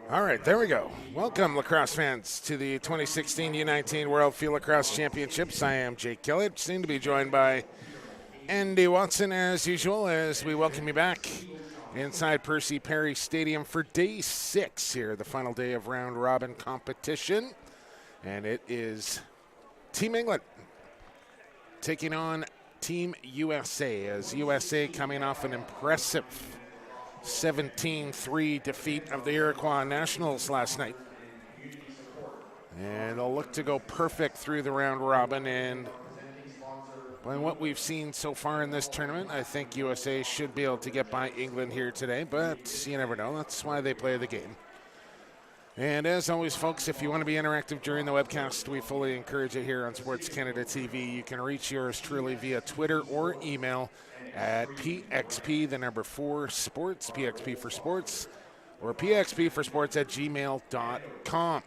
All right, there we go. Welcome, lacrosse fans, to the 2016 U19 World Field Lacrosse Championships. I am Jake Kelly, soon to be joined by Andy Watson, as usual, as we welcome you back inside Percy Perry Stadium for Day 6 here, the final day of round-robin competition. And it is Team England taking on Team USA, as USA coming off an impressive 17-3 defeat of the Iroquois Nationals last night. And they'll look to go perfect through the round robin. And by what we've seen so far in this tournament, I think USA should be able to get by England here today, but you never know. That's why they play the game. And as always, folks, if you want to be interactive during the webcast, we fully encourage it here on Sports Canada TV. You can reach yours truly via Twitter or email at PXP, the number 4 sports, PXP for sports, or PXP for sports at gmail.com.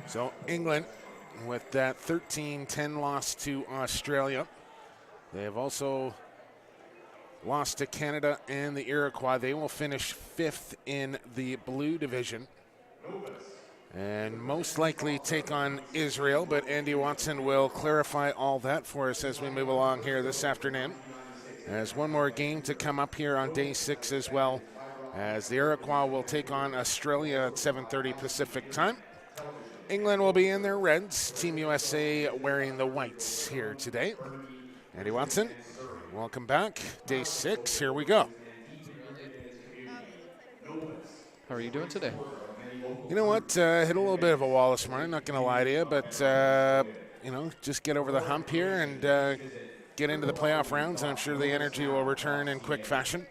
So England, with that 13-10 loss to Australia, they have also lost to Canada and the Iroquois. They will finish 5th in the blue division and most likely take on Israel, but Andy Watson will clarify all that for us as we move along here this afternoon. There's one more game to come up here on Day 6 as well, as the Iroquois will take on Australia at 7:30 Pacific time. England will be in their reds, Team USA wearing the whites here today. Andy Watson, welcome back. Day 6, here we go. How are you doing today? You know what, hit a little bit of a wall this morning, not going to lie to you, but, you know, just get over the hump here and get into the playoff rounds, and I'm sure the energy will return in quick fashion.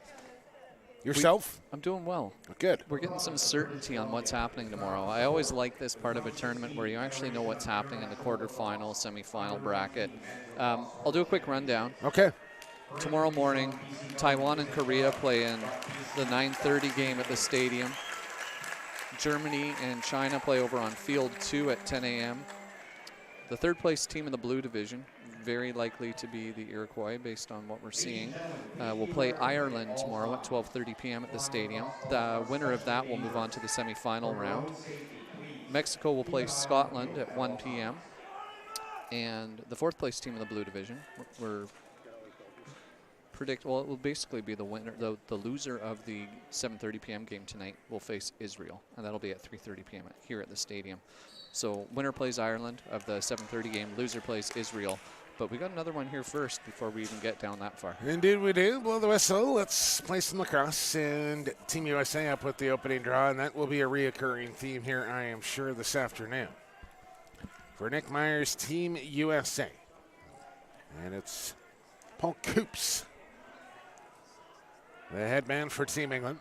Yourself? I'm doing well. Good. We're getting some certainty on what's happening tomorrow. I always like this part of a tournament where you actually know what's happening in the quarterfinal, semifinal bracket. I'll do a quick rundown. Okay. Tomorrow morning, Taiwan and Korea play in the 9:30 game at the stadium. Germany and China play over on field 2 at 10 a.m. The third place team in the blue division, very likely to be the Iroquois based on what we're seeing, will play Ireland tomorrow at 12:30 p.m. at the stadium. The winner of that will move on to the semifinal round. Mexico will play Scotland at 1 p.m. And the fourth place team in the blue division, it will basically be the winner, the loser of the 7:30 p.m. game tonight will face Israel, and that'll be at 3:30 p.m. here at the stadium. So winner plays Ireland of the 7:30 game, loser plays Israel. But we got another one here first before we even get down that far. Indeed we do. Blow the whistle. Let's play some lacrosse, and Team USA up with the opening draw, and that will be a reoccurring theme here, I am sure, this afternoon. For Nick Myers' Team USA. And it's Paul Coops, the headman for Team England.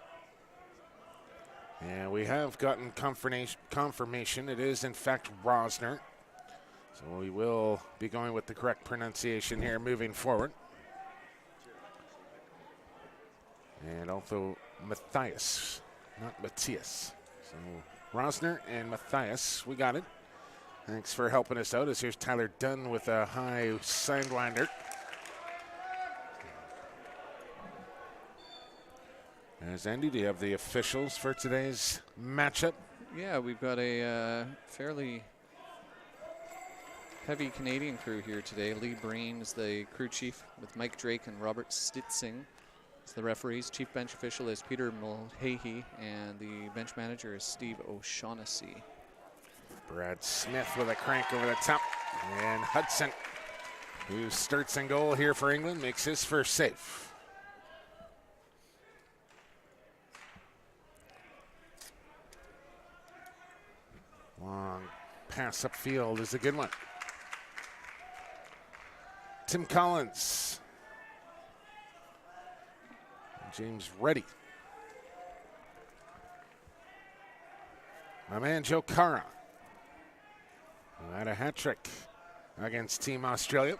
And we have gotten confirmation. It is, in fact, Roesner. So we will be going with the correct pronunciation here moving forward. And also Matthias, not Matthias. So Roesner and Matthias, we got it. Thanks for helping us out. As here's Tyler Dunn with a high sidewinder. As Andy, do you have the officials for today's matchup? Yeah, we've got a fairly heavy Canadian crew here today. Lee Breen is the crew chief with Mike Drake and Robert Stitzing as the referees. Chief bench official is Peter Mulhahey, and the bench manager is Steve O'Shaughnessy. Brad Smith with a crank over the top. And Hudson, who starts in goal here for England, makes his first save. Long pass upfield is a good one. Tim Collins. James Reddy. My man Joe Cara, who had a hat trick against Team Australia,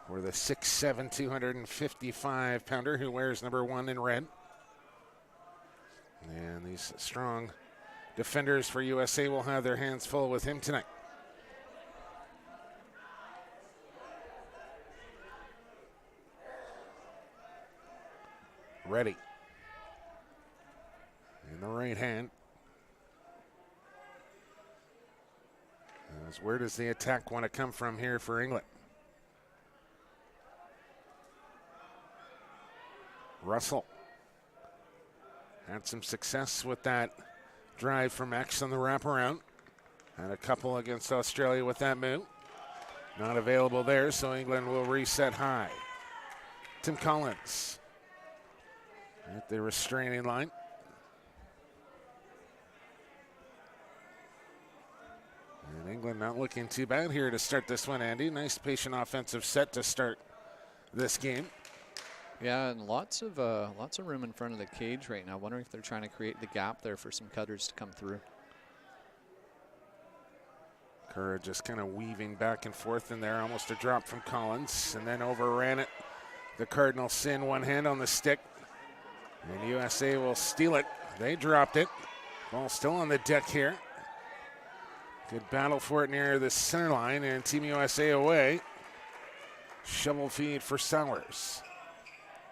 for the 6'7", 255-pounder who wears number 1 in red. And these strong defenders for USA will have their hands full with him tonight. Ready. In the right hand. As where does the attack want to come from here for England? Russell had some success with that drive from X on the wraparound. Had a couple against Australia with that move. Not available there, so England will reset high. Tim Collins at the restraining line. And England not looking too bad here to start this one, Andy. Nice patient offensive set to start this game. Yeah, and lots of room in front of the cage right now. Wondering if they're trying to create the gap there for some cutters to come through. Kerr just kind of weaving back and forth in there. Almost a drop from Collins, and then overran it. The Cardinal sin, one hand on the stick. And USA will steal it. They dropped it. Ball still on the deck here. Good battle for it near the center line, and Team USA away. Shovel feed for Sowers.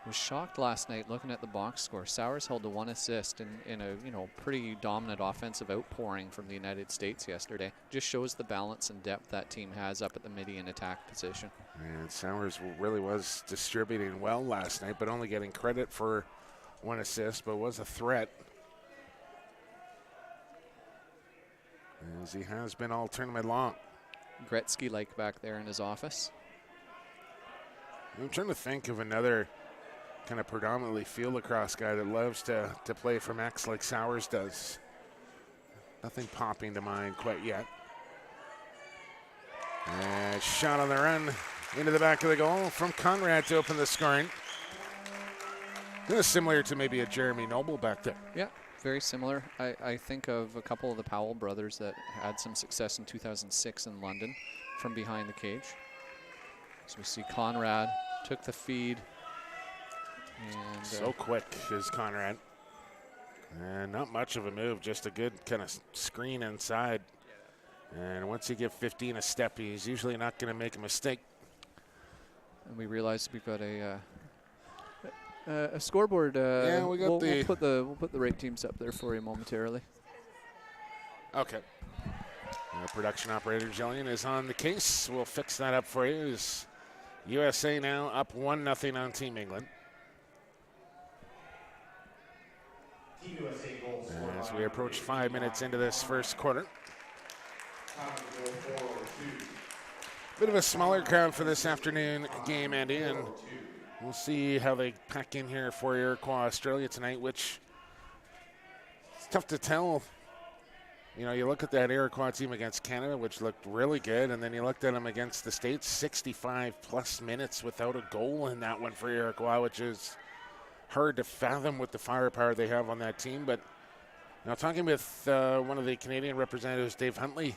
Was shocked last night looking at the box score. Sowers held to 1 assist in a pretty dominant offensive outpouring from the United States yesterday. Just shows the balance and depth that team has up at the midi and attack position. And Sowers really was distributing well last night, but only getting credit for 1 assist, but was a threat, as he has been all tournament long. Gretzky-like back there in his office. I'm trying to think of another kind of predominantly field lacrosse guy that loves to play from X like Sowers does. Nothing popping to mind quite yet. And shot on the run into the back of the goal from Conrad to open the scoring. Similar to maybe a Jeremy Noble back there. Yeah, very similar. I think of a couple of the Powell brothers that had some success in 2006 in London from behind the cage. So we see Conrad took the feed. And so quick is Conrad. And not much of a move, just a good kind of screen inside. And once you give 15 a step, he's usually not going to make a mistake. And we realize we've got a scoreboard. Yeah, we got we'll put the right teams up there for you momentarily. Okay. Production operator Jillian is on the case. We'll fix that up for you. It's USA now up 1-0 on Team England. As we approach 5 minutes into this first quarter. Bit of a smaller crowd for this afternoon game, Andy, and we'll see how they pack in here for Iroquois Australia tonight, which it's tough to tell. You know, you look at that Iroquois team against Canada, which looked really good, and then you looked at them against the States, 65-plus minutes without a goal in that one for Iroquois, which is hard to fathom with the firepower they have on that team. But, you know, talking with one of the Canadian representatives, Dave Huntley,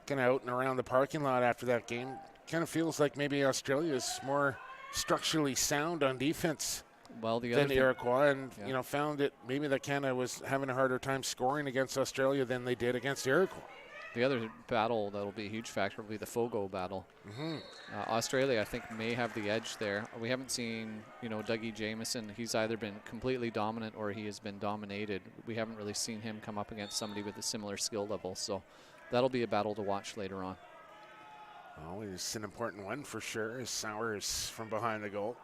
kind of out and around the parking lot after that game, kind of feels like maybe Australia is more structurally sound on defense than Iroquois, and you know, found that maybe that Canada was having a harder time scoring against Australia than they did against Iroquois. The other battle that'll be a huge factor will be the Fogo battle. Australia, I think, may have the edge there. We haven't seen, you know, Dougie Jamieson. He's either been completely dominant or he has been dominated. We haven't really seen him come up against somebody with a similar skill level. So that'll be a battle to watch later on. Always an important one for sure, is Sowers from behind the goal.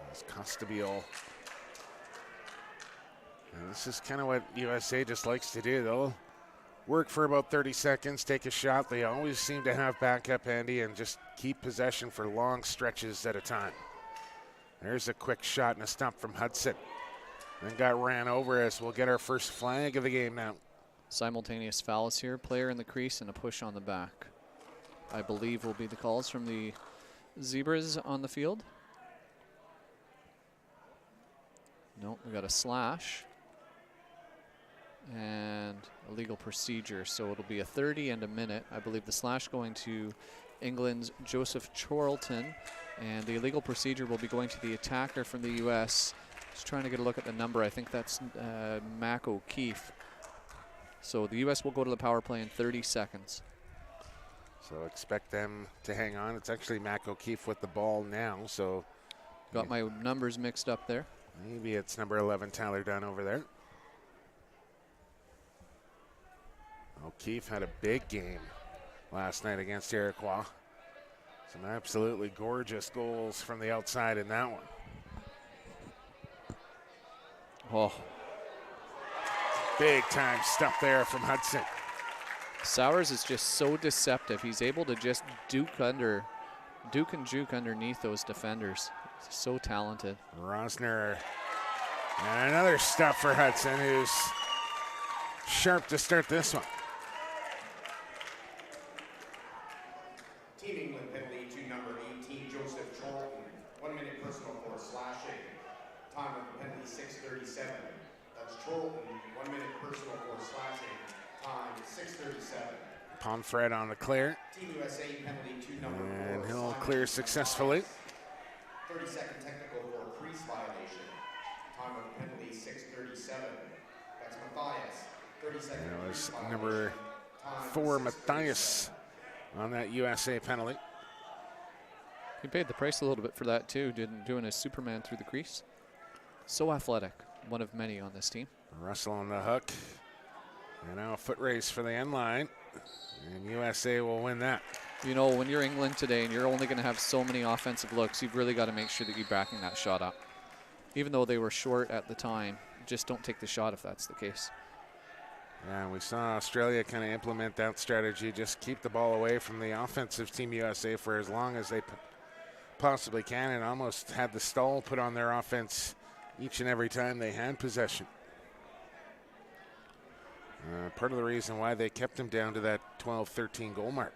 There's Costabile. And this is kind of what USA just likes to do. They'll work for about 30 seconds, take a shot. They always seem to have backup, Andy, and just keep possession for long stretches at a time. There's a quick shot and a stump from Hudson. And got ran over as we'll get our first flag of the game now. Simultaneous fouls here, player in the crease and a push on the back. I believe will be the calls from the Zebras on the field. No, we got a slash. And a legal procedure, so it'll be a 30 and a minute. I believe the slash going to England's Joseph Charlton, and the illegal procedure will be going to the attacker from the U.S. Just trying to get a look at the number. I think that's Mac O'Keefe. So the U.S. will go to the power play in 30 seconds. So expect them to hang on. It's actually Mac O'Keefe with the ball now, so. Got my numbers mixed up there. Maybe it's number 11, Tyler Dunn over there. O'Keefe had a big game last night against Iroquois. Some absolutely gorgeous goals from the outside in that one. Oh. Big time stuff there from Hudson. Sowers is just so deceptive. He's able to just duke and juke underneath those defenders. He's so talented. Roesner. And another stuff for Hudson, who's sharp to start this one. Team England penalty to number 18, Joseph Charlton. 1 minute personal for slashing. Time of the penalty 6:37. That's Charlton. 1 minute personal for slashing. Time 6:37. Pomfret on the clear. Team USA penalty to number 4. And he'll clear successfully. 30-second technical for crease violation. Time of the penalty 6:37. That's Matthias. 30-second. That was number 4, Matthias, on that USA penalty. He paid the price a little bit for that too, doing a Superman through the crease. So athletic, one of many on this team. Russell on the hook. And now a foot race for the end line. And USA will win that. You know, when you're England today and you're only going to have so many offensive looks, you've really got to make sure that you're backing that shot up. Even though they were short at the time, just don't take the shot if that's the case. Yeah, we saw Australia kind of implement that strategy, just keep the ball away from the offensive Team USA for as long as they possibly can, and almost had the stall put on their offense each and every time they had possession. Part of the reason why they kept them down to that 12-13 goal mark.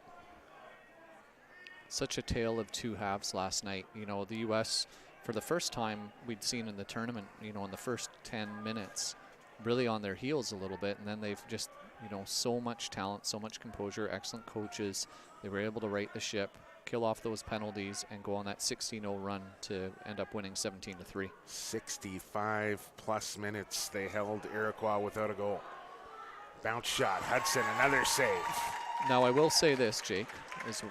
such a tale of two halves last night. You know, the U.S., for the first time we'd seen in the tournament, you know, in the first 10 minutes, really on their heels a little bit, and then they've just, you know, so much talent, so much composure, excellent coaches. They were able to right the ship, kill off those penalties, and go on that 16-0 run to end up winning 17-3. 65+ minutes they held Iroquois without a goal. Bounce shot, Hudson, another save. Now I will say this, Jake, is a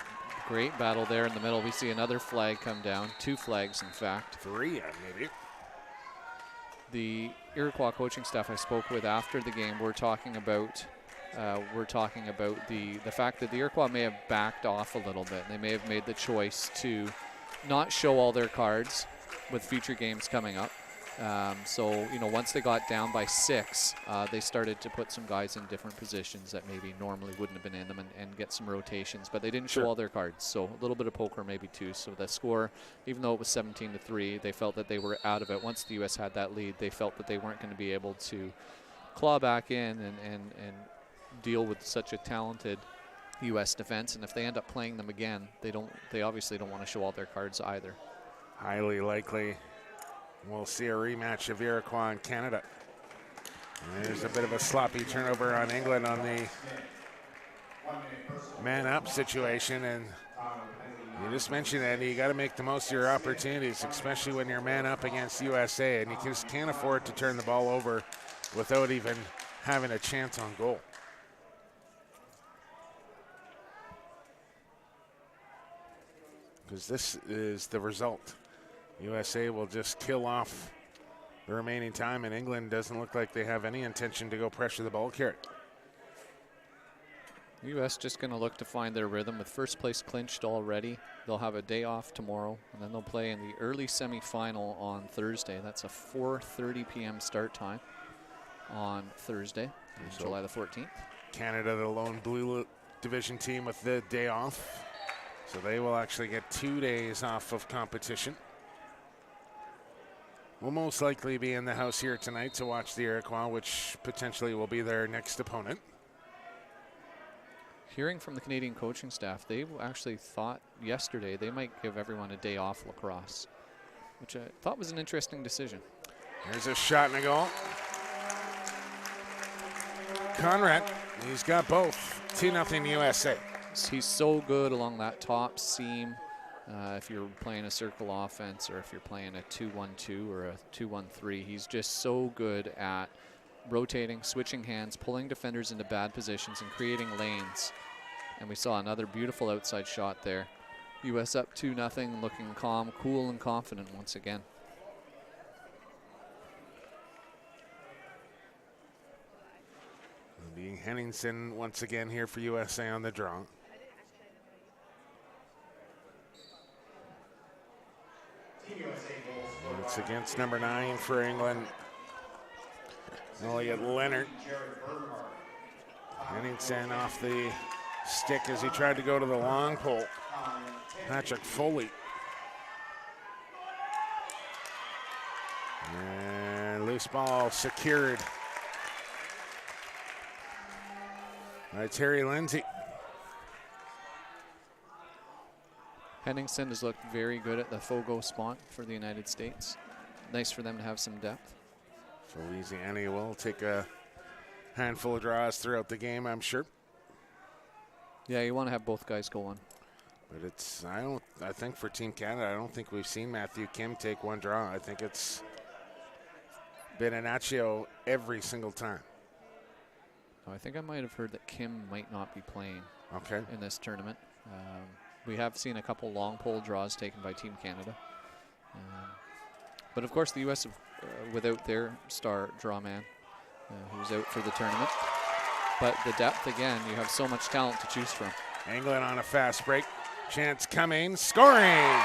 great battle there in the middle. We see another flag come down, 2 flags in fact. 3, maybe. The Iroquois coaching staff I spoke with after the game were talking about the fact that the Iroquois may have backed off a little bit. They may have made the choice to not show all their cards with future games coming up. So, you know, once they got down by 6, they started to put some guys in different positions that maybe normally wouldn't have been in them and get some rotations, but they didn't show all their cards. So a little bit of poker maybe too. So the score, even though it was 17-3, they felt that they were out of it. Once the U.S. had that lead, they felt that they weren't going to be able to claw back in and deal with such a talented U.S. defense. And if they end up playing them again, they obviously don't want to show all their cards either. Highly likely we'll see a rematch of Iroquois and Canada. And there's a bit of a sloppy turnover on England on the man-up situation, and you just mentioned that you got to make the most of your opportunities, especially when you're man-up against USA, and you just can't afford to turn the ball over without even having a chance on goal. Because this is the result. USA will just kill off the remaining time, and England doesn't look like they have any intention to go pressure the ball carrier. U.S. just going to look to find their rhythm with first place clinched already. They'll have a day off tomorrow, and then they'll play in the early semifinal on Thursday. That's a 4:30 p.m. start time on Thursday, July the 14th. Canada, the lone blue division team with the day off. So they will actually get 2 days off of competition. Will most likely be in the house here tonight to watch the Iroquois, which potentially will be their next opponent. Hearing from the Canadian coaching staff, they actually thought yesterday they might give everyone a day off lacrosse, which I thought was an interesting decision. There's a shot and a goal. Conrad, he's got both. 2-0 USA. He's so good along that top seam. If you're playing a circle offense, or if you're playing a 2-1-2 or a 2-1-3, he's just so good at rotating, switching hands, pulling defenders into bad positions, and creating lanes. And we saw another beautiful outside shot there. U.S. up 2-0, looking calm, cool, and confident once again. It'll be Henningsen once again here for USA on the draw. It's against number 9 for England, Elliot Leonard. Henningsen off the stick as he tried to go to the long pole. Patrick Foley. And loose ball secured by Terry Lindsay. Henningsen has looked very good at the Fogo spot for the United States. Nice for them to have some depth. Louisiana will take a handful of draws throughout the game, I'm sure. Yeah, you want to have both guys go on. But it's, I think for Team Canada, I don't think we've seen Matthew Kim take one draw. I think it's been Anaccio every single time. I think I might have heard that Kim might not be playing in this tournament. We have seen a couple long pole draws taken by Team Canada. But of course the U.S. without their star draw man, who's out for the tournament. But the depth, again, you have so much talent to choose from. England on a fast break. Chance coming, scoring!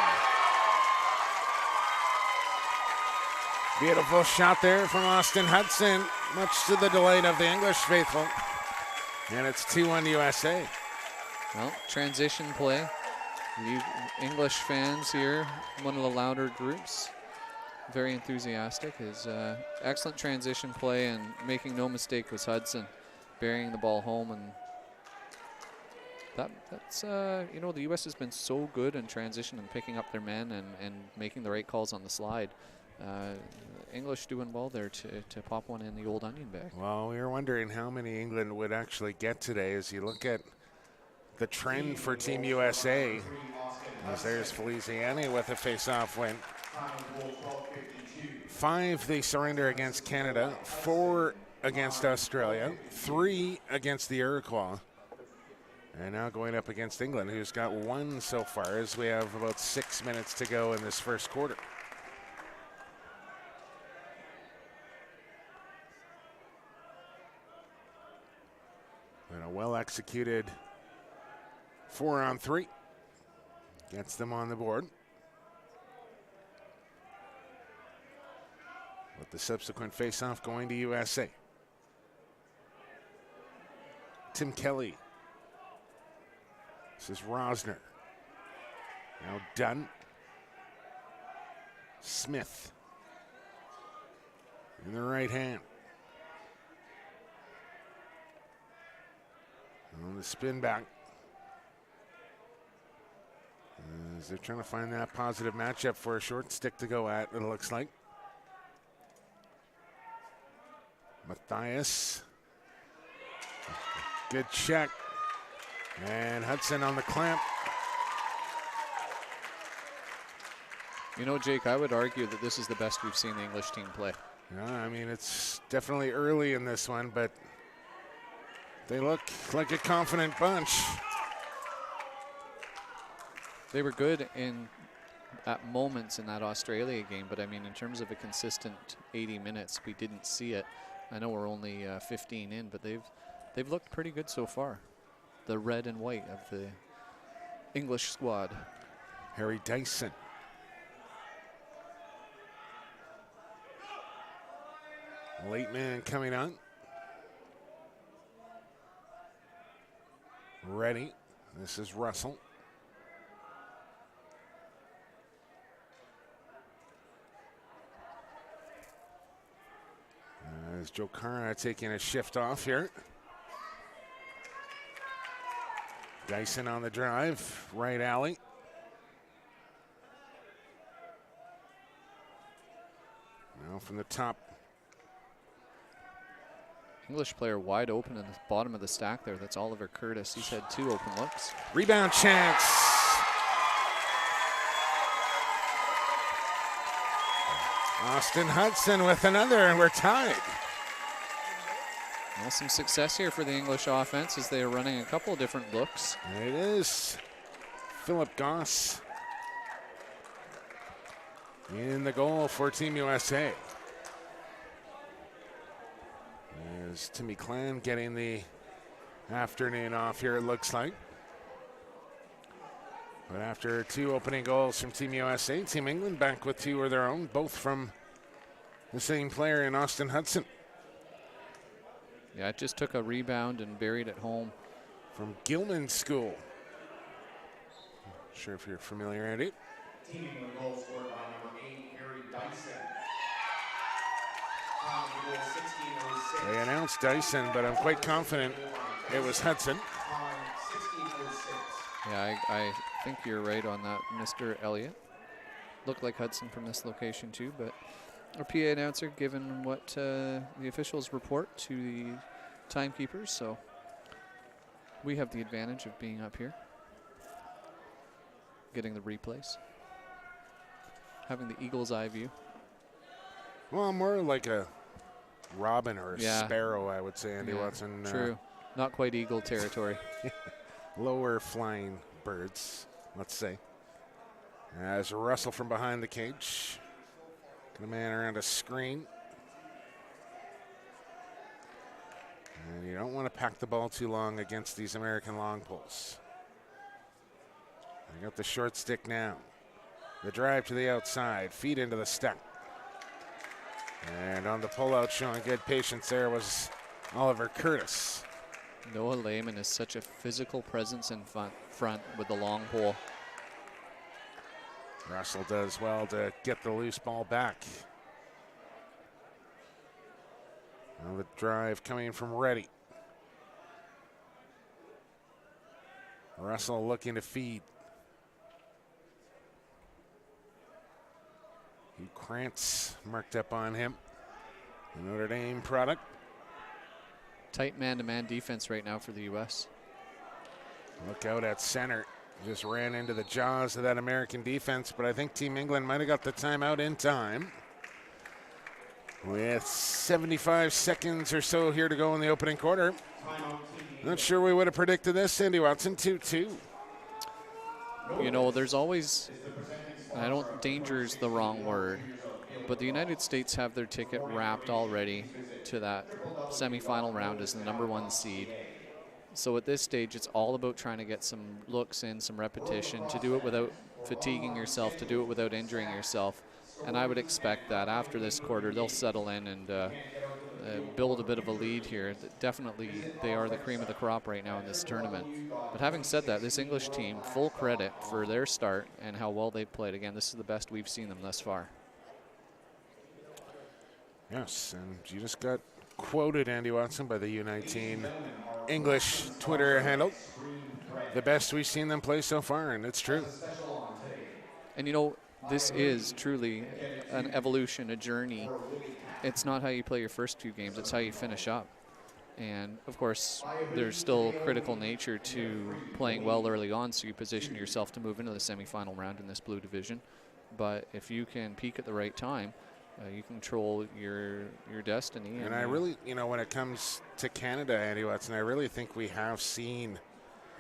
Beautiful shot there from Austin Hudson, much to the delight of the English faithful. And it's 2-1 USA. Well, transition play. You English fans here, one of the louder groups, very enthusiastic. His excellent transition play, and making no mistake was Hudson, burying the ball home and That's you know, the U.S. has been so good in transition and picking up their men and making the right calls on the slide. English doing well there to pop one in the old onion bag. Well, we were wondering how many England would actually get today as you look at the trend for Team USA. As there's Feliciani with a face-off win. 5 they surrender against Canada, 4 against Australia, 3 against the Iroquois. And now going up against England, who's got 1 so far, as we have about 6 minutes to go in this first quarter. And a well-executed 4-on-3 gets them on the board. With the subsequent face-off going to USA. Tim Kelly. This is Roesner. Now Dunn. Smith. In the right hand. On the spin back. As they're trying to find that positive matchup for a short stick to go at, it looks like. Matthias. Good check. And Hudson on the clamp. You know, Jake, I would argue that this is the best we've seen the English team play. Yeah, I mean, it's definitely early in this one, but they look like a confident bunch. They were good at moments in that Australia game, but I mean, in terms of a consistent 80 minutes, we didn't see it. I know we're only 15 in, but they've looked pretty good so far. The red and white of the English squad. Harry Dyson. Late man coming on. Ready. This is Russell. As Joe Conrad taking a shift off here. Dyson on the drive, right alley. Now from the top. English player wide open in the bottom of the stack there. That's Oliver Curtis. He's had 2 open looks. Rebound chance. Austin Hudson with another, and we're tied. Well, some success here for the English offense as they are running a couple of different looks. It is Phillip Goss in the goal for Team USA. There's Timmy Clan getting the afternoon off here, it looks like. But after 2 opening goals from Team USA, Team England back with 2 of their own, both from the same player in Austin Hudson. Yeah, it just took a rebound and buried it home. From Gilman School. Not sure if you're familiar, Andy. Team England goal scored by number 8, Harry Dyson. They announced Dyson, but I'm quite confident it was Hudson. Yeah, I think you're right on that, Mr. Elliot. Looked like Hudson from this location too, but our PA announcer given what the officials report to the timekeepers, so we have the advantage of being up here, getting the replays, having the eagle's eye view. Well, more like a robin or a sparrow, I would say, Andy Watson. True. Not quite eagle territory. Lower flying birds, let's say. As Russell from behind the cage. Get a man around a screen. And you don't want to pack the ball too long against these American long poles. They got the short stick now. The drive to the outside, feed into the stack. And on the pullout, showing good patience there was Oliver Curtis. Noah Lehman is such a physical presence in front with the long pole. Russell does well to get the loose ball back. Now the drive coming from Reddy. Russell looking to feed. Hugh Krantz marked up on him. The Notre Dame product. Tight man-to-man defense right now for the U.S. Look out at center. Just ran into the jaws of that American defense, but I think Team England might have got the timeout in time. With 75 seconds or so here to go in the opening quarter. Not sure we would have predicted this. Andy Watson, 2-2. You know, there's always, danger's the wrong word, but the United States have their ticket wrapped already to that semifinal round as the #1 seed. So at this stage, it's all about trying to get some looks in, some repetition, to do it without fatiguing yourself, to do it without injuring yourself. And I would expect that after this quarter, they'll settle in and build a bit of a lead here. Definitely, they are the cream of the crop right now in this tournament. But having said that, this English team, full credit for their start and how well they've played. Again, this is the best we've seen them thus far. Yes, and you just got quoted, Andy Watson, by the U19 English Twitter handle. The best we've seen them play so far, and it's true. And you know, this is truly an evolution, a journey. It's not how you play your first 2 games, it's how you finish up. And of course, there's still critical nature to playing well early on, so you position yourself to move into the semifinal round in this blue division. But if you can peak at the right time, you control your destiny. And I really, you know, when it comes to Canada, Andy Watson, I really think we have seen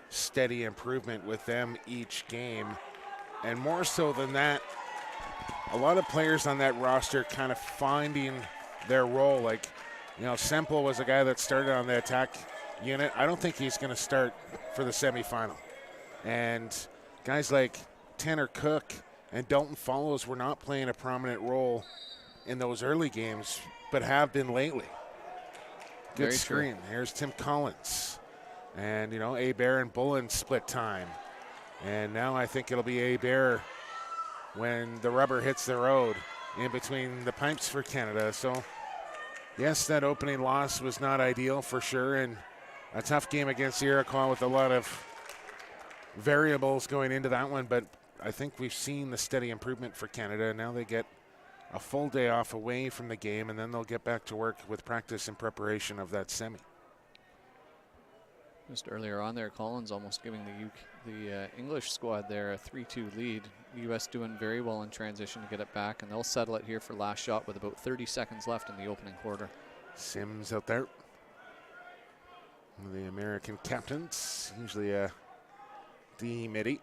steady improvement with them each game. And more so than that, a lot of players on that roster kind of finding their role. Like, you know, Semple was a guy that started on the attack unit. I don't think he's going to start for the semifinal. And guys like Tanner Cook and Dalton Follows were not playing a prominent role in those early games, but have been lately. Good screen. Here's Tim Collins. And, you know, Hebert and Bullen split time. And now I think it'll be Hebert when the rubber hits the road in between the pipes for Canada. So, yes, that opening loss was not ideal for sure, and a tough game against the Iroquois with a lot of variables going into that one, but I think we've seen the steady improvement for Canada. Now they get a full day off away from the game, and then they'll get back to work with practice in preparation of that semi. Just earlier on there, Collins almost giving the English squad there a 3-2 lead. The U.S. doing very well in transition to get it back, and they'll settle it here for last shot with about 30 seconds left in the opening quarter. Sims out there. The American captains, usually a D midi.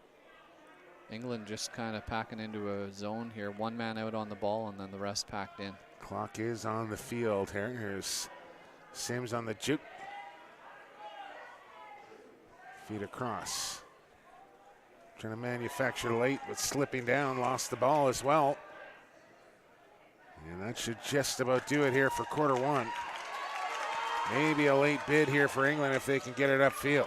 England just kind of packing into a zone here. One man out on the ball and then the rest packed in. Clock is on the field here. Here's Sims on the juke. Feet across. Trying to manufacture late, but slipping down, lost the ball as well. And that should just about do it here for quarter one. Maybe a late bid here for England if they can get it upfield.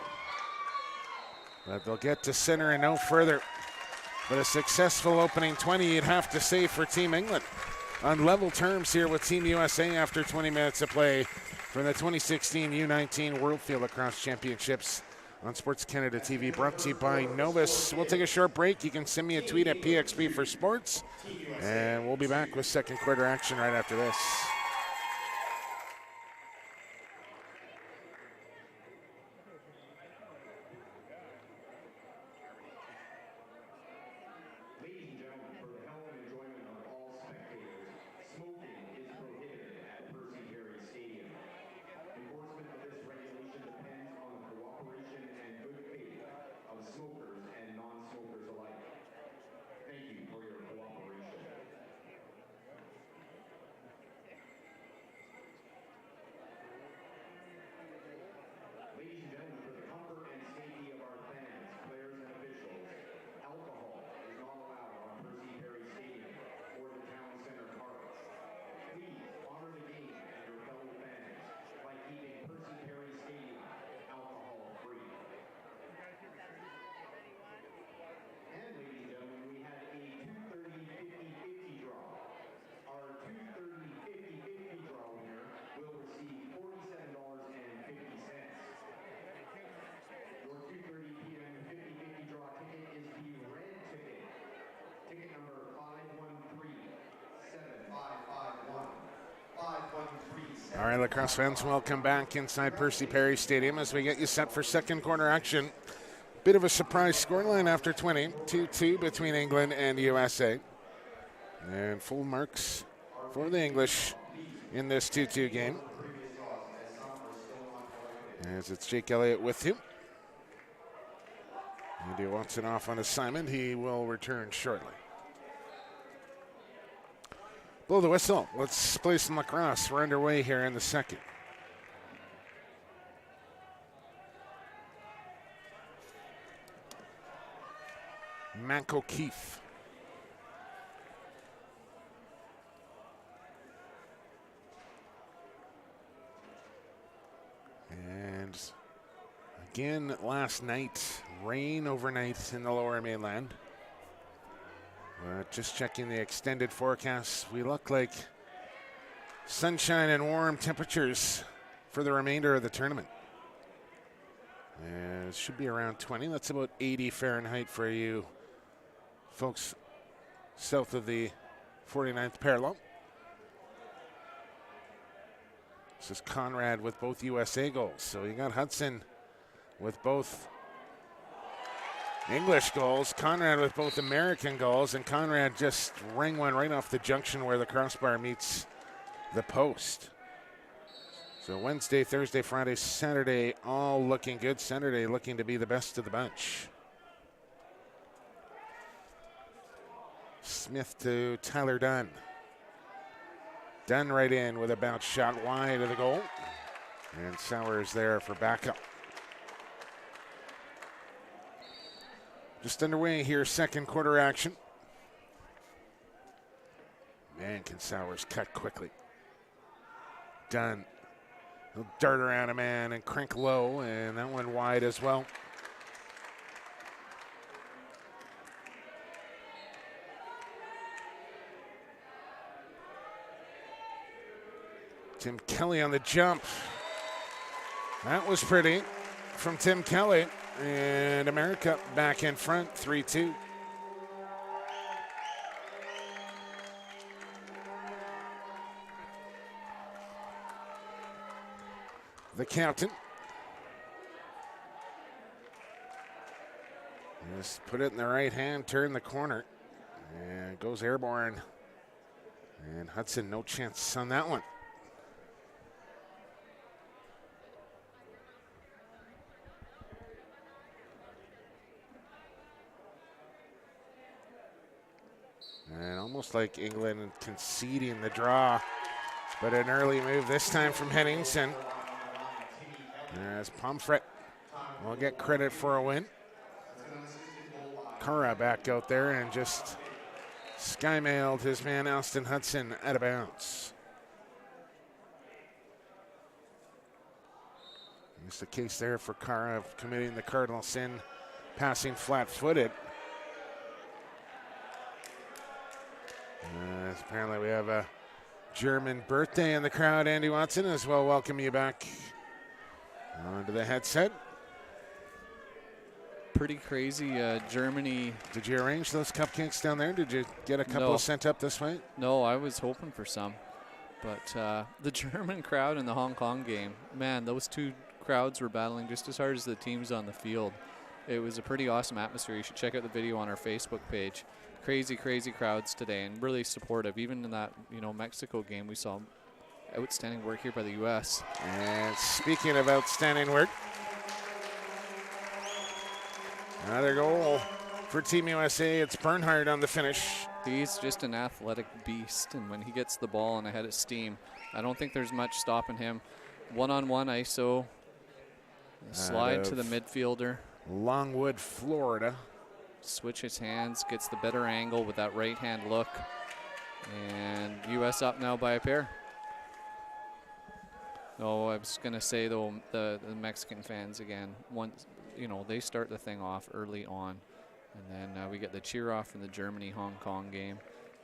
But they'll get to center and no further. But a successful opening 20, you'd have to say, for Team England. On level terms here with Team USA after 20 minutes of play from the 2016 U19 World Field Lacrosse Championships on Sports Canada TV, brought to you by Novus. We'll take a short break. You can send me a tweet at PXB for Sports, and we'll be back with second quarter action right after this. All right, lacrosse fans, welcome back inside Percy Perry Stadium as we get you set for second quarter action. Bit of a surprise scoreline after 20, 2-2 between England and USA. And full marks for the English in this 2-2 game. As it's Jake Elliot with you. Andy Watson off on assignment. He will return shortly. Blow the whistle. Let's play some lacrosse. We're underway here in the second. Mac O'Keefe. And again, last night, rain overnight in the lower mainland. Just checking the extended forecast. We look like sunshine and warm temperatures for the remainder of the tournament. And it should be around 20. That's about 80 Fahrenheit for you folks south of the 49th parallel. This is Conrad with both USA goals. So you got Hudson with both English goals, Conrad with both American goals, and Conrad just rang one right off the junction where the crossbar meets the post. So Wednesday, Thursday, Friday, Saturday, all looking good. Saturday looking to be the best of the bunch. Smith to Tyler Dunn. Dunn right in with a bounce shot wide of the goal. And Sowers there for backup. Just underway here, second quarter action. Man, can Sowers cut quickly. Dunn. He'll dart around a man and crank low, and that one wide as well. Tim Kelly on the jump. That was pretty from Tim Kelly. And America back in front, 3-2. The captain. Just put it in the right hand, turn the corner, and goes airborne. And Hudson, no chance on that one. And almost like England conceding the draw, but an early move this time from Henningsen. As Pomfret will get credit for a win. Cara back out there and just sky-mailed his man Alston Hudson out of bounds. It's the case there for Cara of committing the cardinal sin, passing flat-footed. Apparently we have a German birthday in the crowd, Andy Watson, as well. Welcome you back onto the headset. Pretty crazy, Germany. Did you arrange those cupcakes down there? Did you get a couple sent up this way? No, I was hoping for some. But the German crowd in the Hong Kong game, man, those two crowds were battling just as hard as the teams on the field. It was a pretty awesome atmosphere. You should check out the video on our Facebook page. Crazy, crazy crowds today, and really supportive. Even in that, Mexico game, we saw outstanding work here by the U.S. And speaking of outstanding work, another goal for Team USA. It's Bernhardt on the finish. He's just an athletic beast, and when he gets the ball and a head of steam, I don't think there's much stopping him. One-on-one ISO, slide to the midfielder. Longwood, Florida. Switch his hands, gets the better angle with that right hand look. And U.S. up now by a pair. Oh, I was going to say, though, the Mexican fans again, once, they start the thing off early on. And then we get the cheer off from the Germany-Hong Kong game.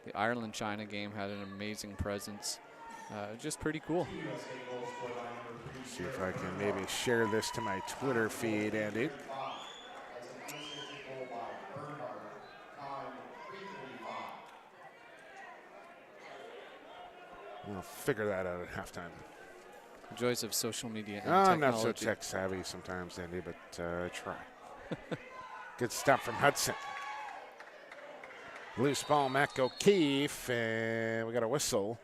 The Ireland-China game had an amazing presence. Just pretty cool. See if I can maybe share this to my Twitter feed, Andy. We'll figure that out at halftime. The joys of social media and I'm technology. not so tech savvy sometimes, Andy, but I try. Good stuff from Hudson. Loose ball, Mac O'Keefe, and we got a whistle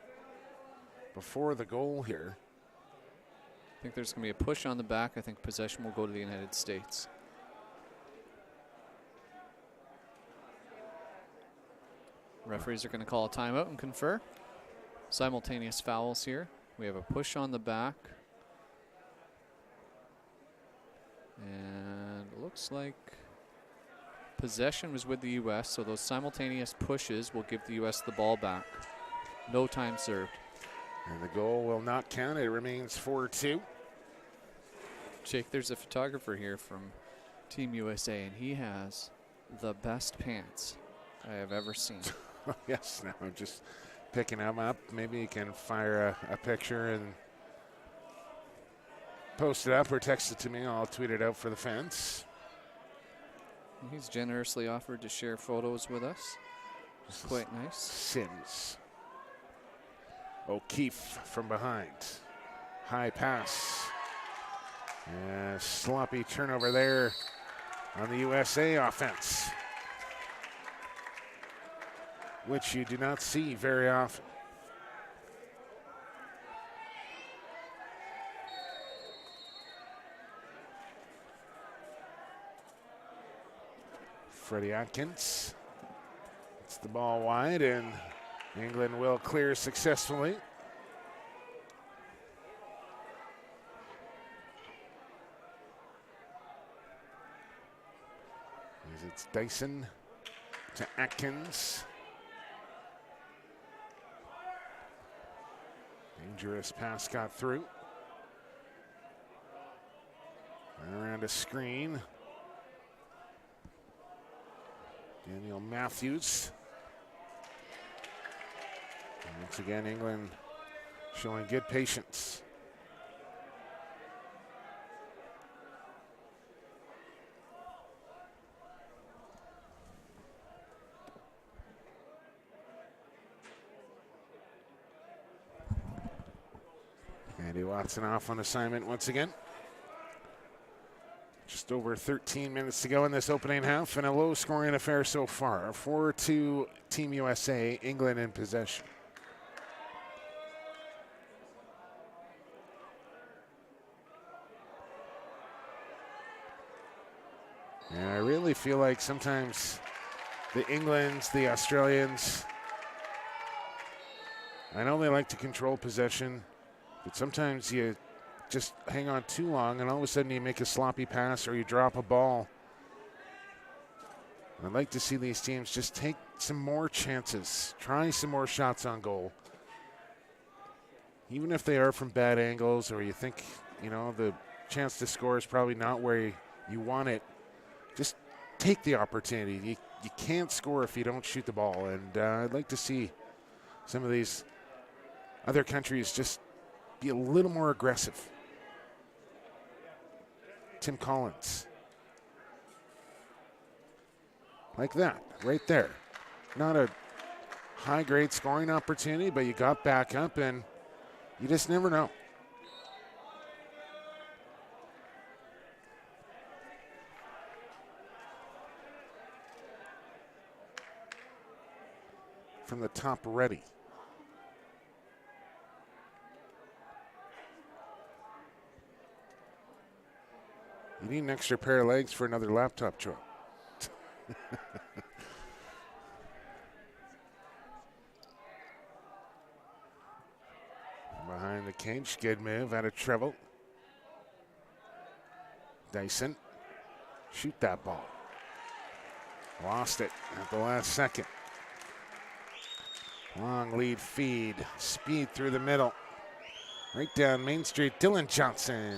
before the goal here. I think there's going to be a push on the back. I think possession will go to the United States. Referees are going to call a timeout and confer. Simultaneous fouls here. We have a push on the back. And it looks like possession was with the U.S., so those simultaneous pushes will give the U.S. the ball back. No time served. And the goal will not count. It remains 4-2. Jake, there's a photographer here from Team USA, and he has the best pants I have ever seen. Yes, now I'm just picking them up. Maybe you can fire a picture and post it up or text it to me. I'll tweet it out for the fans. He's generously offered to share photos with us. It's quite nice. Sims. O'Keefe from behind. High pass. And sloppy turnover there on the USA offense, which you do not see very often. Freddie Atkins. It's the ball wide, and England will clear successfully. As it's Dyson to Atkins. Dangerous pass got through. Around a screen. Daniel Matthews. And once again, England showing good patience. Andy Watson off on assignment once again. Just over 13 minutes to go in this opening half, and a low-scoring affair so far. 4-2 Team USA, England in possession. And I really feel like sometimes the Englands, the Australians, I know they like to control possession, but sometimes you just hang on too long and all of a sudden you make a sloppy pass or you drop a ball. I'd like to see these teams just take some more chances, try some more shots on goal. Even if they are from bad angles or you think, you know, the chance to score is probably not where you want it, just take the opportunity. You can't score if you don't shoot the ball, and I'd like to see some of these other countries just be a little more aggressive. Tim Collins. Like that, right there. Not a high-grade scoring opportunity, but you got back up, and you just never know. From the top, ready. You need an extra pair of legs for another laptop, Joe. Behind the cage, good move out of treble. Dyson, shoot that ball. Lost it at the last second. Long lead feed, speed through the middle. Right down Main Street, Dylan Johnson.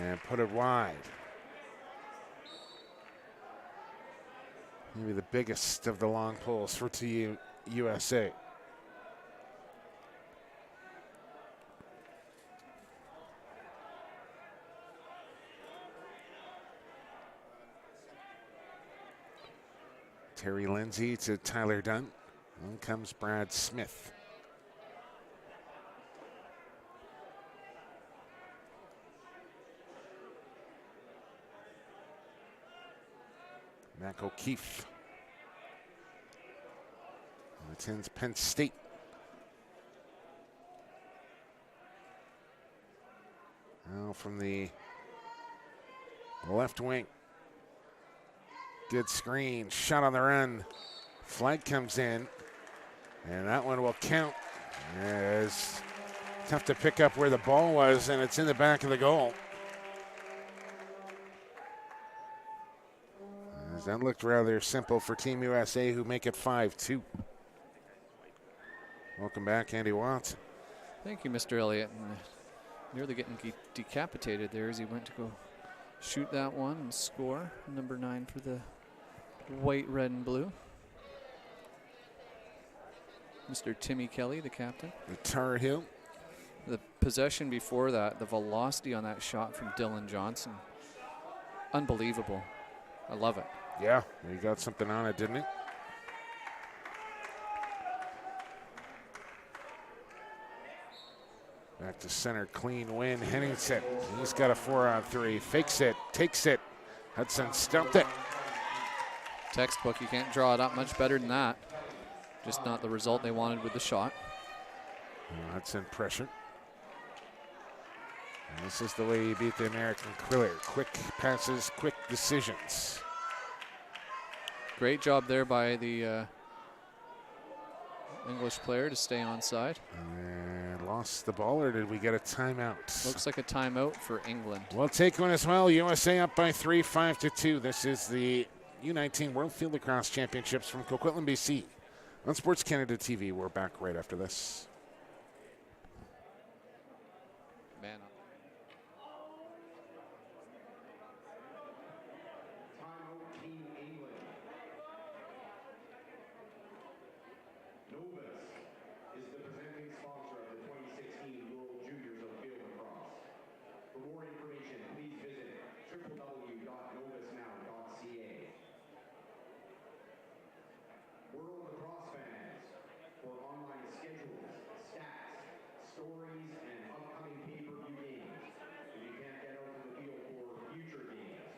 And put it wide. Maybe the biggest of the long pulls for Team USA. Terry Lindsay to Tyler Dunn. In comes Brad Smith. Mac O'Keefe. Attends Penn State. Now from the left wing. Good screen, shot on the run. Flag comes in, and that one will count. It's tough to pick up where the ball was, and it's in the back of the goal. As that looked rather simple for Team USA, who make it 5-2. Welcome back, Andy Watts. Thank you, Mr. Elliot. And nearly getting decapitated there as he went to go shoot that one and score. Number 9 for the white, red, and blue. Mr. Timmy Kelly, the captain. The Tar Heel. The possession before that, the velocity on that shot from Dylan Johnson, unbelievable. I love it. Yeah, he got something on it, didn't he? Back to center, clean win. Henningsen, he's got a 4-on-3. Fakes it, takes it. Hudson stumped it. Textbook, you can't draw it up much better than that. Just not the result they wanted with the shot. Hudson pressure. And this is the way you beat the American Quiller. Quick passes, quick decisions. Great job there by the English player to stay onside. And lost the ball, or did we get a timeout? Looks like a timeout for England. We'll take one as well. USA up by 3, 5-2. This is the U19 World Field Lacrosse Championships from Coquitlam, BC. On Sports Canada TV, we're back right after this. Man. Timeout, Team England. Novus is the presenting sponsor of the 2016 World Juniors of Field Lacrosse. For more information, please visit www.novusnow.ca. World Lacrosse fans, for online schedules, stats, stories, and upcoming pay-per-view games. If you can't get out to the field for future games,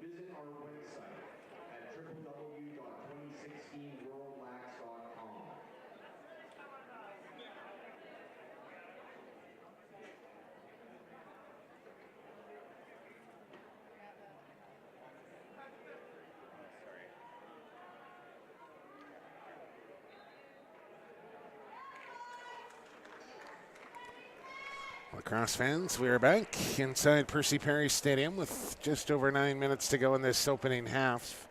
visit our website at www.2016worldlax.com. Lacrosse fans, we are back inside Percy Perry Stadium with just over 9 minutes to go in this opening half.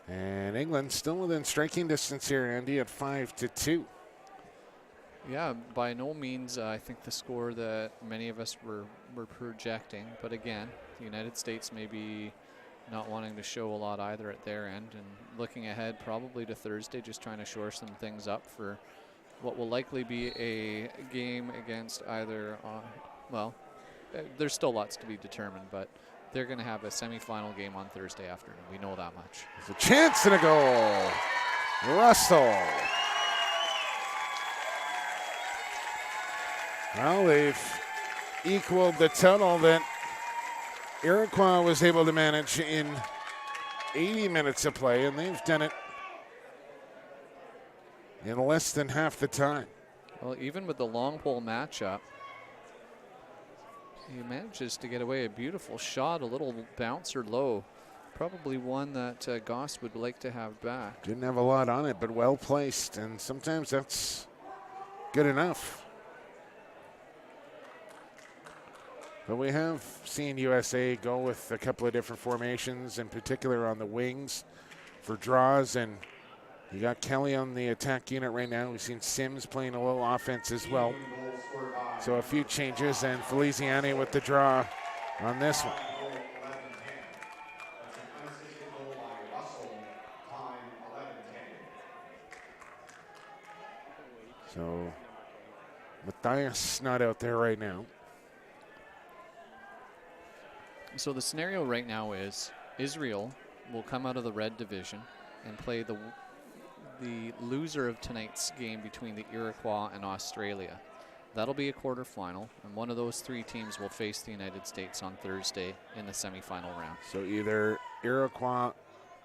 And England still within striking distance here, Andy, at 5-2. Yeah, by no means I think the score that many of us were projecting. But again, the United States may be not wanting to show a lot either at their end, and looking ahead probably to Thursday, just trying to shore some things up for what will likely be a game against either, there's still lots to be determined, but they're going to have a semifinal game on Thursday afternoon. We know that much. There's a chance and a goal. Russell. Well, they've equaled the total that Iroquois was able to manage in 80 minutes of play, and they've done it in less than half the time. Well, even with the long pole matchup, he manages to get away a beautiful shot, a little bouncer low. Probably one that Goss would like to have back. Didn't have a lot on it, but well placed, and sometimes that's good enough. But we have seen USA go with a couple of different formations, in particular on the wings for draws, and you got Kelly on the attack unit right now. We've seen Sims playing a little offense as well. So a few changes, and Feliciani with the draw on this one. So Matthias not out there right now. So the scenario right now is Israel will come out of the red division and play the loser of tonight's game between the Iroquois and Australia. That'll be a quarterfinal, and one of those three teams will face the United States on Thursday in the semifinal round. So either Iroquois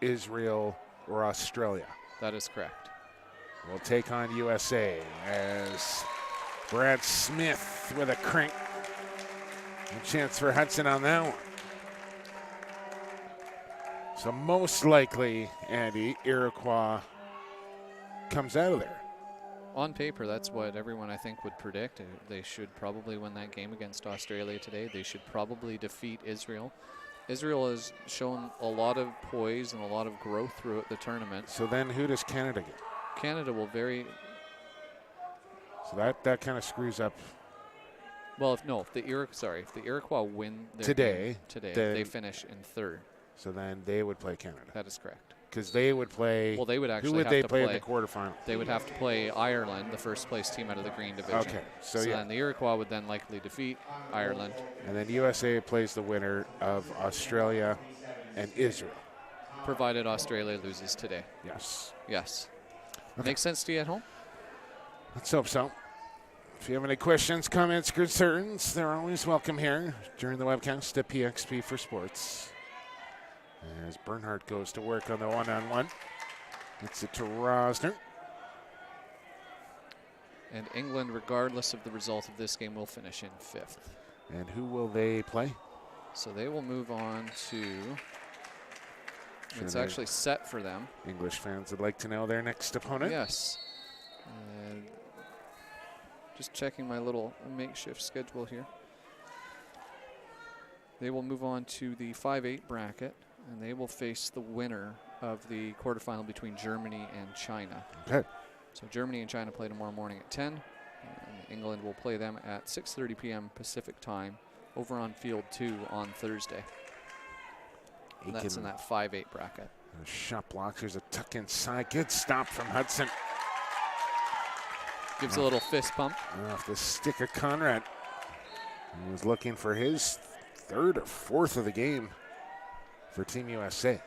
Israel, or Australia. That is correct. Will take on USA as Brad Smith with a crank. A chance for Hudson on that one. So most likely, Andy, Iroquois comes out of there. On paper, that's what everyone I think would predict. They should probably win that game against Australia today. They should probably defeat Israel. Israel has shown a lot of poise and a lot of growth throughout the tournament. So then who does Canada get? Canada will very... So that kind of screws up. Well, if the Iroquois win their Today, game today, they finish in third. So then they would play Canada. That is correct. Because they would play. Well, they would actually. Who would have they to play in the quarterfinal? They would have to play Ireland, the first place team out of the green division. Okay, so yeah. then the Iroquois would then likely defeat Ireland. And then USA plays the winner of Australia and Israel. Provided Australia loses today. Yes. Yes. Okay. Makes sense to you at home? Let's hope so. If you have any questions, comments, concerns, they're always welcome here during the webcast at PXP for Sports. As Bernhardt goes to work on the one-on-one. Gets it to Roesner. And England, regardless of the result of this game, will finish in fifth. And who will they play? So they will move on to... It's actually set for them. English fans would like to know their next opponent. Yes. Just checking my little makeshift schedule here. They will move on to the 5-8 bracket, and they will face the winner of the quarterfinal between Germany and China. Okay. So Germany and China play tomorrow morning at 10, and England will play them at 6:30 p.m. Pacific time over on Field 2 on Thursday. And that's in that 5-8 bracket. A shot block. There's a tuck inside. Good stop from Hudson. Gives a little fist pump. Off the stick of Conrad. He was looking for his third or fourth of the game for Team USA.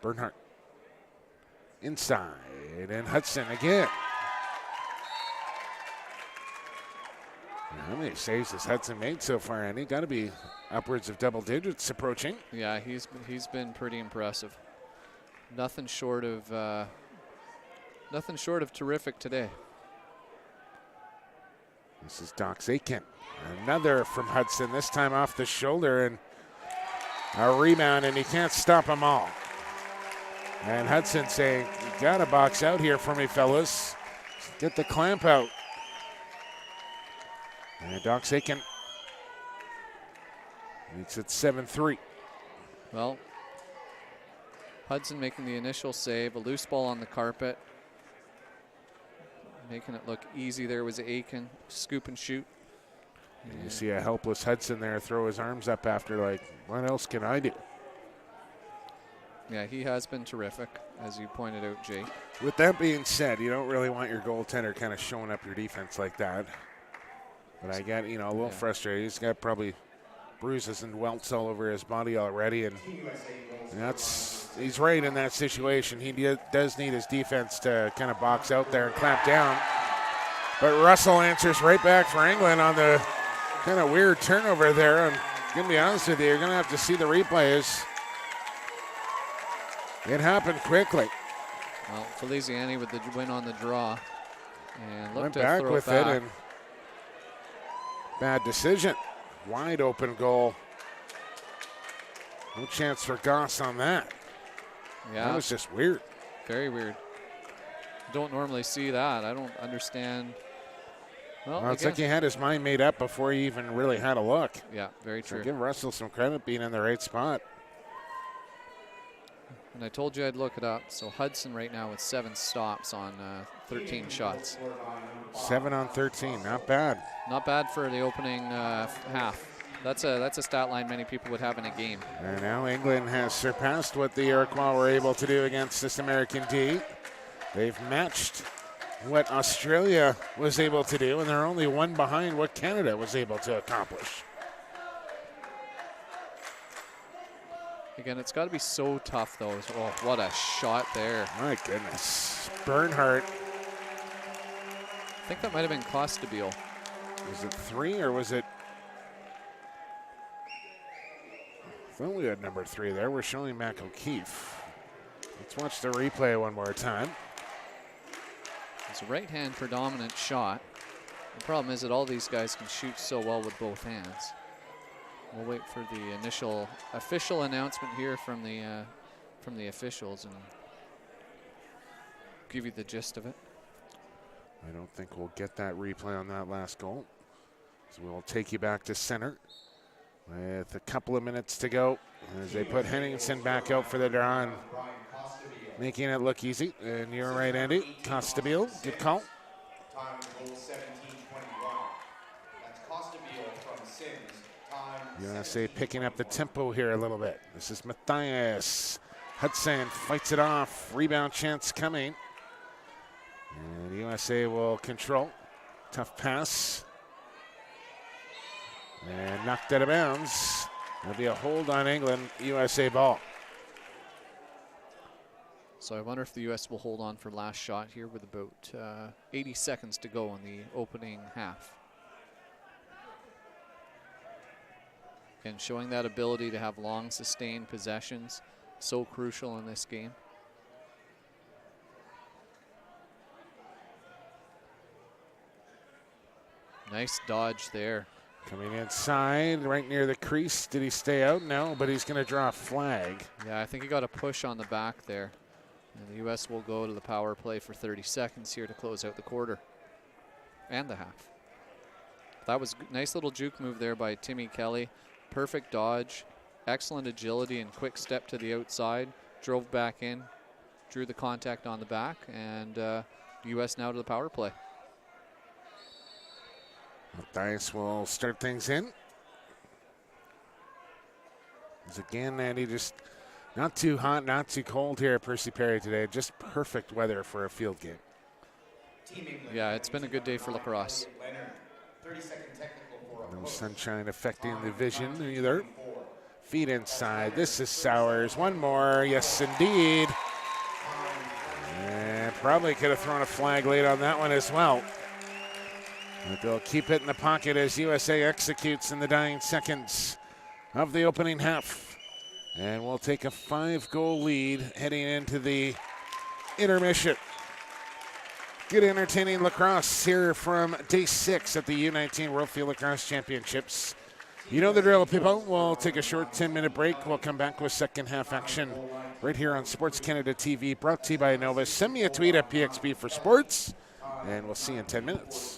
Bernhardt inside, and Hudson again. How many saves has Hudson made so far, Andy? Got to be upwards of double digits approaching. Yeah, he's been pretty impressive. Nothing short of terrific today. This is Dox Aitken. Another from Hudson, this time off the shoulder, and a rebound, and he can't stop them all. And Hudson saying, you got to box out here for me, fellas. Get the clamp out. And Dox Aitken meets at 7-3. Well, Hudson making the initial save, a loose ball on the carpet. Making it look easy there was Aitken, scoop and shoot. And you see a helpless Hudson there throw his arms up after, like, what else can I do? Yeah, he has been terrific, as you pointed out, Jay. With that being said, you don't really want your goaltender kind of showing up your defense like that. But I got, a little frustrated. He's got probably bruises and welts all over his body already, and he's right in that situation. He does need his defense to kind of box out there and clamp down. But Russell answers right back for England on the kind of weird turnover there. I'm going to be honest with you, you're going to have to see the replays. It happened quickly. Well, Feliciani with the win on the draw. And looked went to back throw with it, and bad decision. Wide open goal. No chance for Goss on that. Yeah. That was just weird. Very weird. Don't normally see that. I don't understand. Well, It's like he had his mind made up before he even really had a look. Yeah, very true. So give Russell some credit being in the right spot. And I told you I'd look it up. So Hudson right now with 7 stops on 13 shots. 7 on 13, not bad. Not bad for the opening half. That's a stat line many people would have in a game. And now England has surpassed what the Iroquois were able to do against this American D. They've matched what Australia was able to do, and they're only one behind what Canada was able to accomplish. Again, it's got to be so tough, though. Oh, what a shot there. My goodness. Bernhardt. I think that might have been Costabile. Was it 3 or was it? I Well, we had number 3 there. We're showing Mac O'Keefe. Let's watch the replay one more time. It's a right-hand predominant shot. The problem is that all these guys can shoot so well with both hands. We'll wait for the initial official announcement here from the officials and give you the gist of it. I don't think we'll get that replay on that last goal. So we'll take you back to center with a couple of minutes to go as they put Henningsen back out for the draw and making it look easy. And you're right, Andy. Costabile, good call. Time goal 17:21. That's Costabile from Sims. Time USA picking up the tempo here a little bit. This is Matthias. Hudson fights it off. Rebound chance coming. And USA will control. Tough pass. And knocked out of bounds. There'll be a hold on England. USA ball. So I wonder if the U.S. will hold on for last shot here with about 80 seconds to go in the opening half. And showing that ability to have long sustained possessions, so crucial in this game. Nice dodge there. Coming inside, right near the crease. Did he stay out? No, but he's going to draw a flag. Yeah, I think he got a push on the back there. And the U.S. will go to the power play for 30 seconds here to close out the quarter and the half. That was a nice little juke move there by Timmy Kelly. Perfect dodge, excellent agility and quick step to the outside. Drove back in, drew the contact on the back, and U.S. now to the power play. Dice will start things in. As again, Andy, just not too hot, not too cold here at Percy Perry today. Just perfect weather for a field game. Yeah, it's been a good day for lacrosse. No sunshine affecting the vision either. Feet inside. This is Sowers. One more. Yes, indeed. And probably could have thrown a flag late on that one as well. But they'll keep it in the pocket as USA executes in the dying seconds of the opening half. And we'll take a 5-goal lead heading into the intermission. Good entertaining lacrosse here from day 6 at the U19 World Field Lacrosse Championships. You know the drill, people. We'll take a short 10-minute break. We'll come back with second half action right here on Sports Canada TV, brought to you by Nova. Send me a tweet at PXB for Sports, and we'll see you in 10 minutes. Success.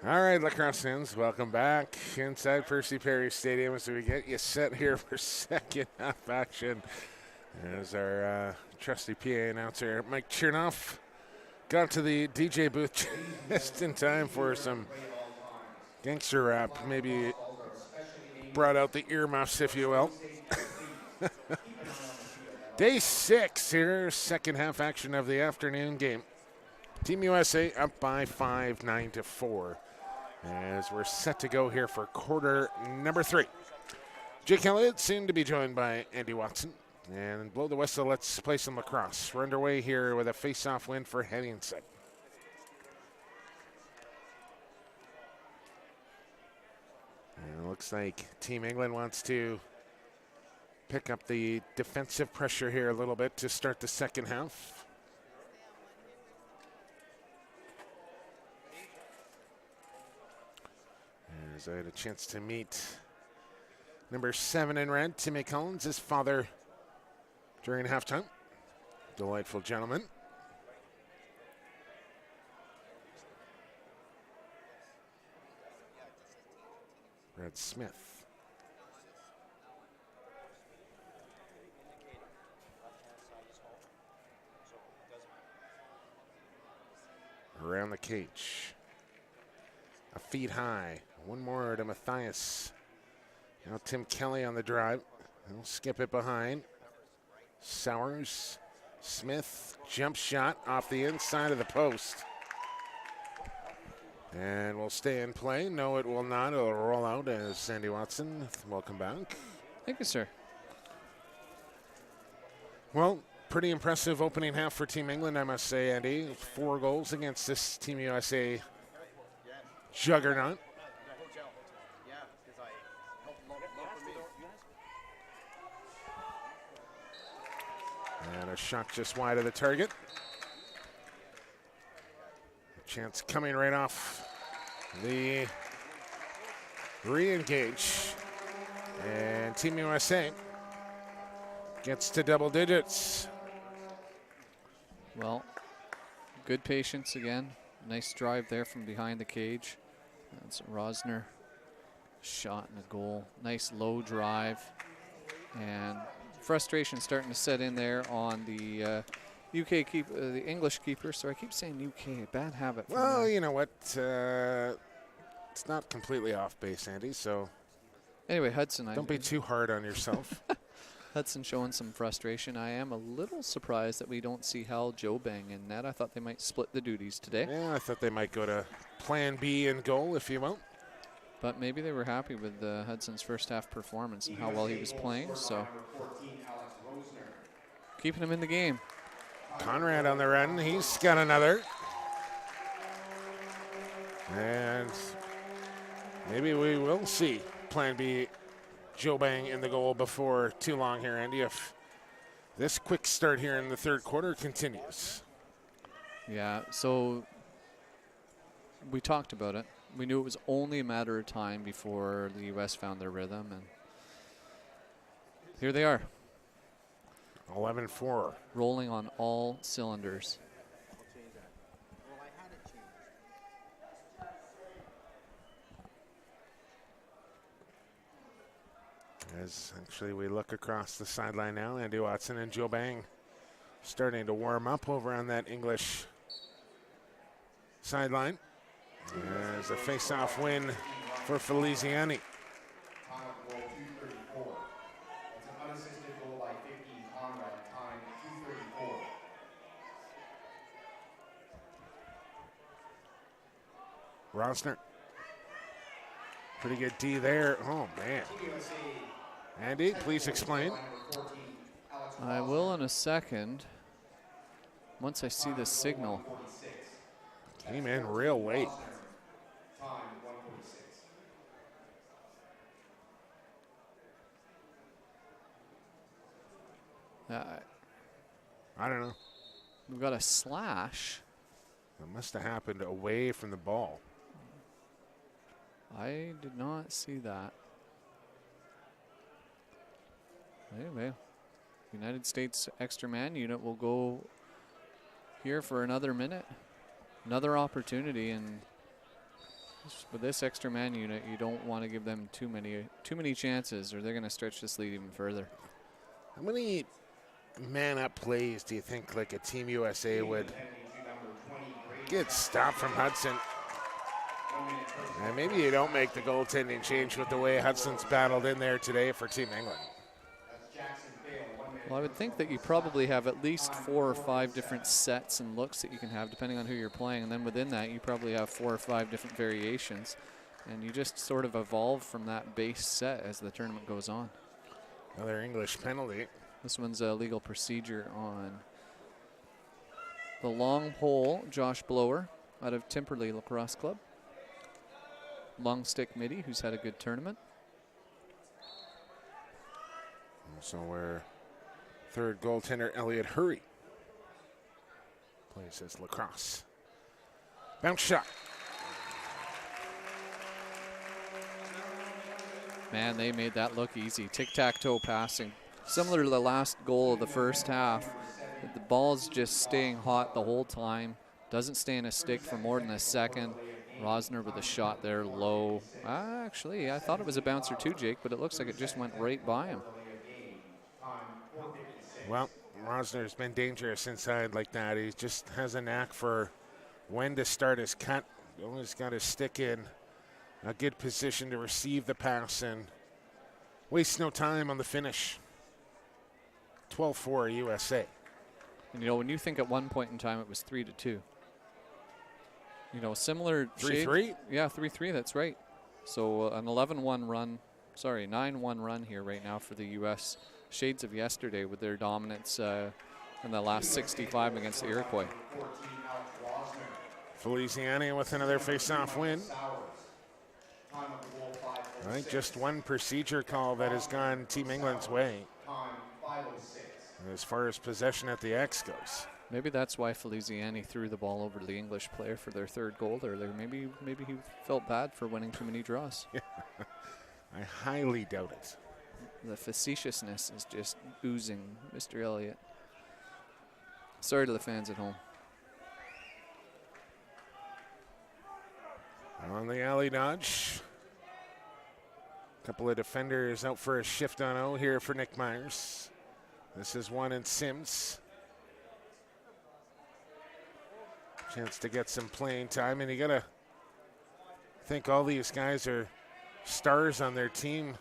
All right, Lacrosse fans, welcome back inside Percy Perry Stadium as we get you set here for second half action. As our trusty PA announcer, Mike Chernoff, got to the DJ booth just in time for some gangster rap. Maybe brought out the earmuffs, if you will. Day 6 here, second half action of the afternoon game. Team USA up by 5, 9-4. As we're set to go here for quarter number 3. Jake Elliott soon to be joined by Andy Watson. And blow the whistle, let's play some lacrosse. We're underway here with a face-off win for Henningsen. And it looks like Team England wants to pick up the defensive pressure here a little bit to start the second half. As I had a chance to meet number 7 in red, Timmy Collins, his father, during halftime. Delightful gentleman. Brad Smith. Around the cage. A feet high. One more to Matthias. Now Tim Kelly on the drive. He'll skip it behind. Sowers. Smith. Jump shot off the inside of the post. And will stay in play. No, it will not. It'll roll out as Sandy Watson. Welcome back. Thank you, sir. Well, pretty impressive opening half for Team England, I must say, Andy. 4 goals against this Team USA juggernaut. And a shot just wide of the target. A chance coming right off the re-engage. And Team USA gets to double digits. Well, good patience again. Nice drive there from behind the cage. That's Roesner. Shot and a goal. Nice low drive. And frustration starting to set in there on the UK keeper, the English keeper. So I keep saying UK, bad habit. Well, you know what? It's not completely off base, Andy, so anyway, Hudson. Don't be too hard on yourself. Hudson showing some frustration. I am a little surprised that we don't see Hal Dwobeng in net. I thought they might split the duties today. Yeah, I thought they might go to plan B and goal, if you will. But maybe they were happy with Hudson's first half performance and how well he was playing. So keeping him in the game. Conrad on the run. He's got another. And maybe we will see plan B Dwobeng in the goal before too long here, Andy, if this quick start here in the third quarter continues. Yeah, so we talked about it. We knew it was only a matter of time before the U.S. found their rhythm, and here they are. 11-4. Rolling on all cylinders. As actually we look across the sideline now, Andy Watson and Dwobeng starting to warm up over on that English sideline. As a face-off win for Feliciani. Roesner. Pretty good D there. Oh, man. Andy, please explain. I will in a second. Once I see the signal. Came in real late. I don't know. We've got a slash. It must have happened away from the ball. I did not see that. Anyway, United States extra man unit will go here for another minute. Another opportunity, and With this extra man unit, you don't want to give them too many chances, or they're going to stretch this lead even further. How many man-up plays do you think like a Team USA would get stopped from Hudson? And maybe you don't make the goaltending change with the way Hudson's battled in there today for Team England. Well, I would think that you probably have at least 4 or 5 different sets and looks that you can have depending on who you're playing. And then within that, you probably have 4 or 5 different variations. And you just sort of evolve from that base set as the tournament goes on. Another English penalty. This one's a legal procedure on the long pole, Josh Blower out of Timperley Lacrosse Club. Long stick Mitty, who's had a good tournament. So we're third goaltender Elliot Hurry plays as Lacrosse. Bounce shot. Man, they made that look easy. Tic-tac-toe passing. Similar to the last goal of the first half. The ball's just staying hot the whole time. Doesn't stay in a stick for more than a second. Roesner with a shot there low. Actually, I thought it was a bouncer too, Jake, but it looks like it just went right by him. Well, Roesner's been dangerous inside like that. He just has a knack for when to start his cut. He always got his stick in a good position to receive the pass and waste no time on the finish. 12-4 USA. And you know, when you think at one point in time it was 3-2. You know, similar 3-3? Yeah, 3-3, that's right. So an 11-1 run, sorry, 9-1 run here right now for the U.S. Shades of yesterday with their dominance in the last 65 against the Iroquois. Feliciani with another face-off win. I think just one procedure call that has gone Team England's way as far as possession at the X goes. Maybe that's why Feliciani threw the ball over to the English player for their third goal earlier. Maybe he felt bad for winning too many draws. I highly doubt it. The facetiousness is just oozing, Mr. Elliot. Sorry to the fans at home. On the alley dodge. Couple of defenders out for a shift on O here for Nick Myers. This is one in Sims. Chance to get some playing time, and you gotta think all these guys are stars on their team,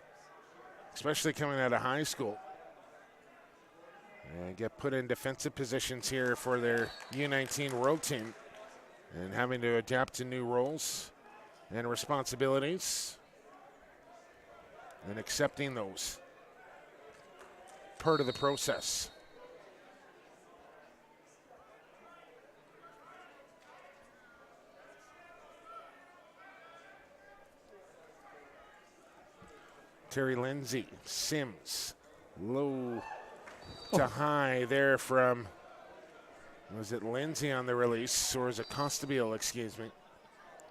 especially coming out of high school. And get put in defensive positions here for their U19 world team and having to adapt to new roles and responsibilities and accepting those. Part of the process. Terry Lindsay, Sims, low to high there from, was it Lindsay on the release, or is it Costabile, excuse me?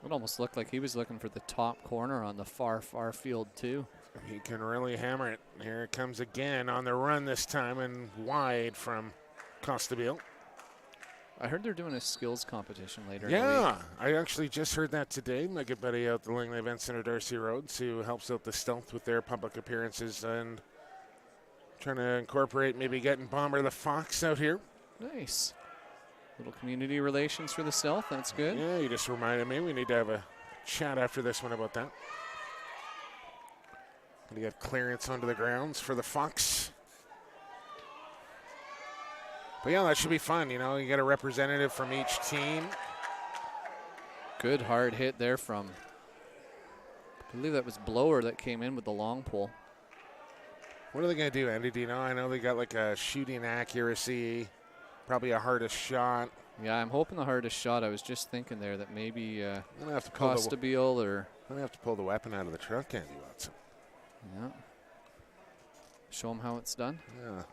It almost looked like he was looking for the top corner on the far, far field too. He can really hammer it. Here it comes again on the run this time and wide from Costabile. I heard they're doing a skills competition later. Yeah, I actually just heard that today. My good buddy out the Langley Event Center, Darcy Rhodes, who helps out the Stealth with their public appearances and trying to incorporate maybe getting Bomber the Fox out here. Nice. Little community relations for the Stealth. That's good. Yeah, you just reminded me we need to have a chat after this one about that. Gonna get clearance onto the grounds for the Fox. But yeah, that should be fun. You know, you get a representative from each team. Good hard hit there from, I believe that was Blower that came in with the long pole. What are they going to do, Andy? Do you know? I know they got like a shooting accuracy, probably a hardest shot. Yeah, I'm hoping the hardest shot. I was just thinking there that maybe Costabile or. I'm going to have to pull the weapon out of the truck, Andy Watson. Yeah. Show them how it's done. Yeah.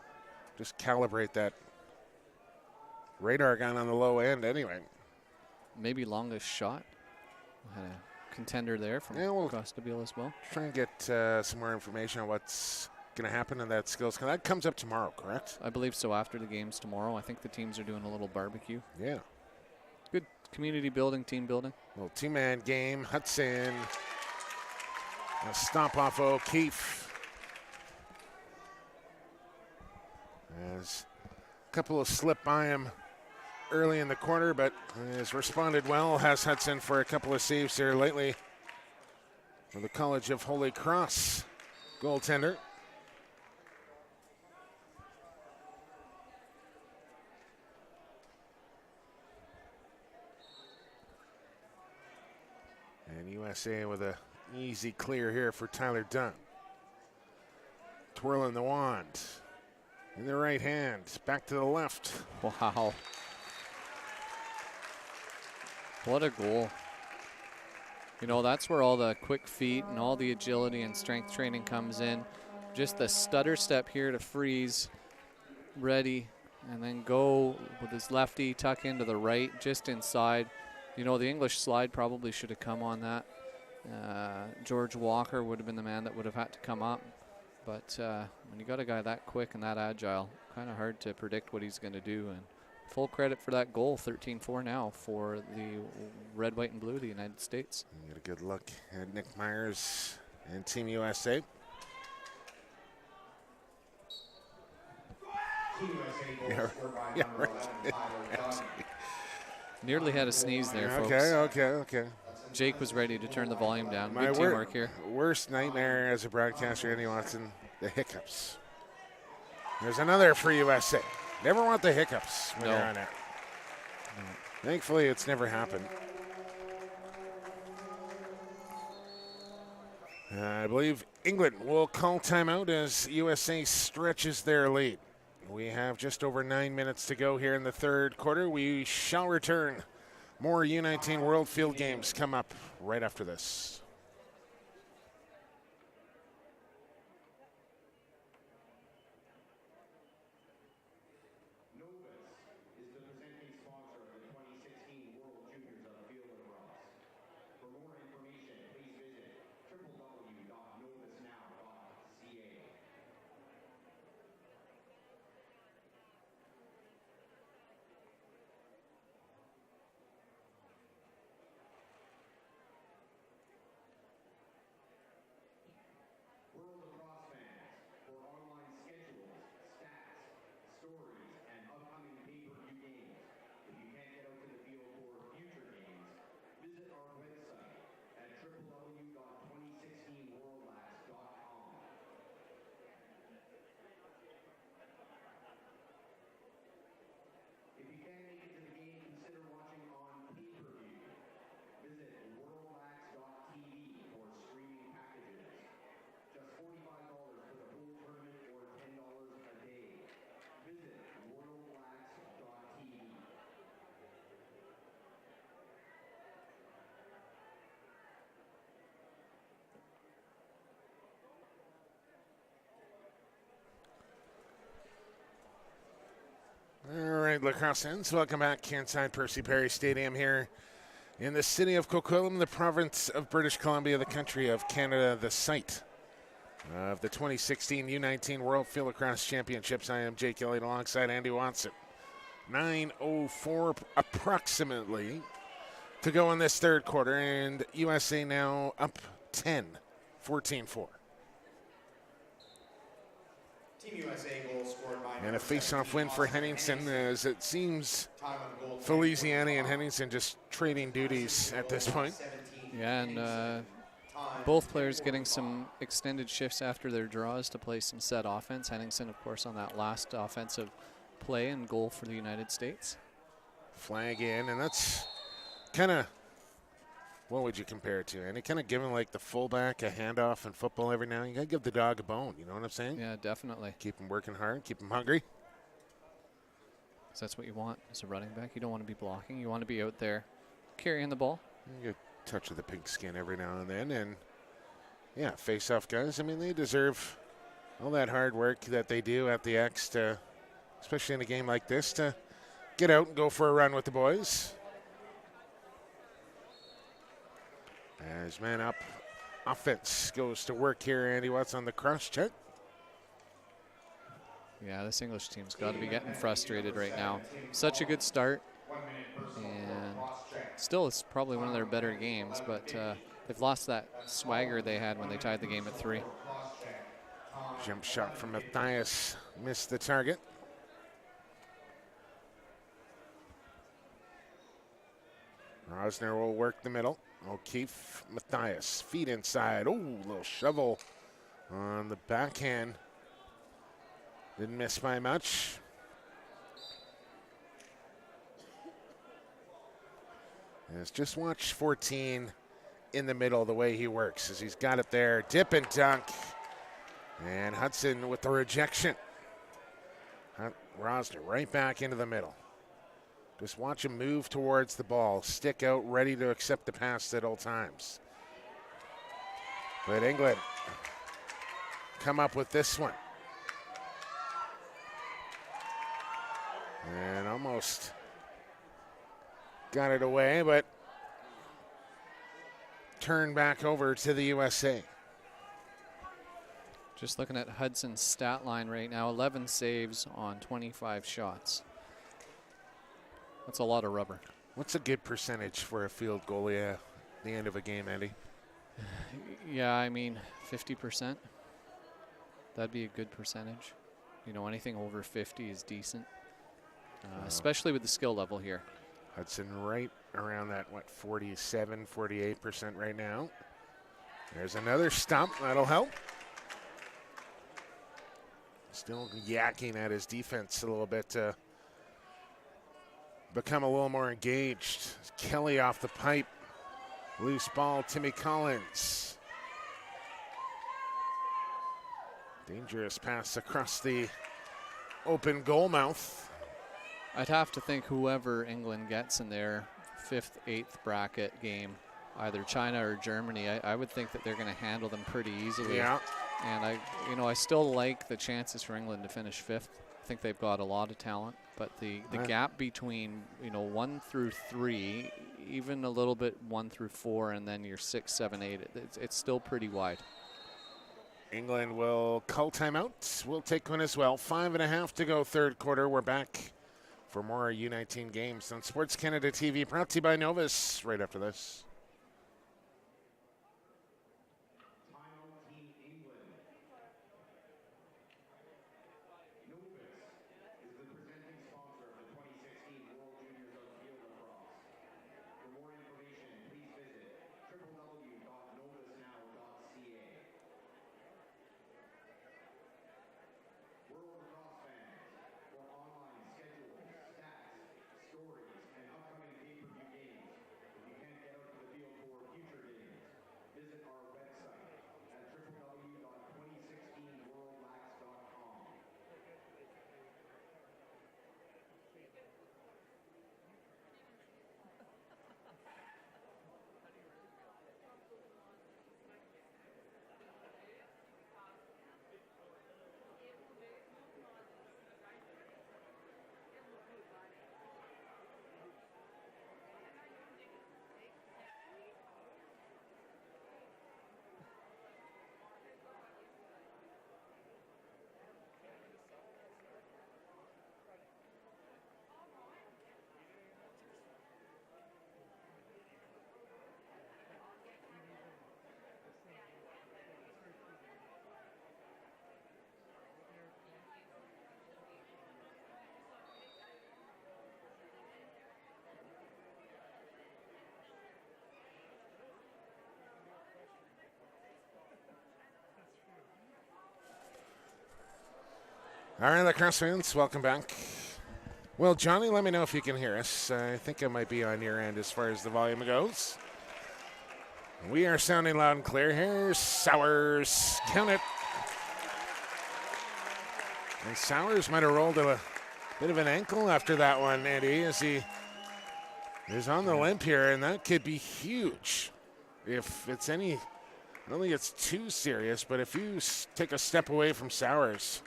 Just calibrate that radar gun on the low end anyway. Maybe longest shot. Had a contender there from Costabile as well. Try and get some more information on what's going to happen in that skills. That comes up tomorrow, correct? I believe so, after the games tomorrow. I think the teams are doing a little barbecue. Yeah. Community building, team building. Little two-man game. Hudson. A stop off O'Keefe. As a couple of slip by him early in the quarter, but has responded well. Has Hudson for a couple of saves there lately for the College of Holy Cross goaltender. And USA with a easy clear here for Tyler Dunn. Twirling the wand in the right hand, back to the left. Wow. What a goal. You know, that's where all the quick feet and all the agility and strength training comes in. Just the stutter step here to freeze, ready, and then go with his lefty, tuck into the right, just inside. You know, the English slide probably should have come on that. George Walker would have been the man that would have had to come up. But when you got a guy that quick and that agile, kind of hard to predict what he's going to do. And full credit for that goal, 13-4 now for the red, white, and blue of the United States. You get a good look at Nick Myers and Team USA. Yeah, right. Nearly had a sneeze there, folks. Okay. Jake was ready to turn the volume down. Good teamwork here. Worst nightmare as a broadcaster, Andy Watson, the hiccups. There's another for USA. Never want the hiccups when you're on air. No. Thankfully, it's never happened. I believe England will call timeout as USA stretches their lead. We have just over 9 minutes to go here in the third quarter. We shall return. More U19 World Field Games come up right after this. Is the presenting sponsor of the 2016 World Juniors of Field Lacrosse. For more information, please visit www.novusnow.ca. World Lacrosse fans, for online schedules, stats, stories, and upcoming pay-per-view games. If you can't get out to the field for future games, visit our website at www.2016worldlax.com. If you can't make it to the game, consider watching on pay-per-view. Visit worldlax.tv for streaming packages. Just $45 for the whole tournament or $10 a day. Visit worldlax.tv. All right, lacrosse ends. Welcome back inside Percy Perry Stadium here in the city of Coquitlam, the province of British Columbia, the country of Canada, the site of the 2016 U19 World Field Lacrosse Championships. I am Jake Elliott alongside Andy Watson. 9:04 approximately to go in this third quarter, and USA now up 10, 14-4. Team USA goal scored by And a face-off win for Henningsen, as it seems Feliciani and Henningsen just trading duties at this point. Yeah, and both players getting some extended shifts after their draws to play some set offense. Henningsen, of course, on that last offensive play and goal for the United States. Flag in, and that's kind of, what would you compare it to? And it kind of giving like the fullback a handoff in football every now and then. You got to give the dog a bone, you know what I'm saying? Yeah, definitely. Keep him working hard, keep him hungry. So that's what you want as a running back. You don't want to be blocking. You want to be out there carrying the ball. You get a touch of the pink skin every now and then. And, yeah, face-off guys, I mean, they deserve all that hard work that they do at the X, to, especially in a game like this, to get out and go for a run with the boys. As man up, offense goes to work here. Andy Watts on the cross check. Yeah, this English team's got to be getting frustrated right now. Such a good start. And still, it's probably one of their better games, but they've lost that swagger they had when they tied the game at 3. Jump shot from Matthias missed the target. Roesner will work the middle. O'Keefe, Matthias, feet inside. Oh, little shovel on the backhand. Didn't miss by much. Yes, just watch 14 in the middle, the way he works, as he's got it there. Dip and dunk. And Hudson with the rejection. Roesner right back into the middle. Just watch him move towards the ball, stick out, ready to accept the pass at all times. But England come up with this one. And almost got it away, but turned back over to the USA. Just looking at Hudson's stat line right now, 11 saves on 25 shots. That's a lot of rubber. What's a good percentage for a field goalie at the end of a game, Andy? Yeah, I mean, 50%. That'd be a good percentage. You know, anything over 50 is decent, especially with the skill level here. Hudson right around that, 47, 48% right now. There's another stump. That'll help. Still yakking at his defense a little bit to become a little more engaged. Kelly off the pipe. Loose ball, Timmy Collins. Dangerous pass across the open goal mouth. I'd have to think whoever England gets in their 5th, 8th bracket game, either China or Germany, I would think that they're going to handle them pretty easily. Yeah. And I still like the chances for England to finish 5th. I think they've got a lot of talent, but the gap between 1 through 3, even a little bit 1 through 4, and then your 6, 7, 8, it's still pretty wide. England will call timeout. We'll take one as well. 5.5 to go, third quarter. We're back for more U19 games on Sports Canada TV, brought to you by Novus. Right after this. All right, Lacrosse fans, welcome back. Well, Johnny, let me know if you can hear us. I think I might be on your end as far as the volume goes. We are sounding loud and clear. Here's Sowers. Count it. And Sowers might have rolled a bit of an ankle after that one, Andy, as he is on the limp here, and that could be huge. If it's any, I don't think it's too serious, but if you take a step away from Sowers,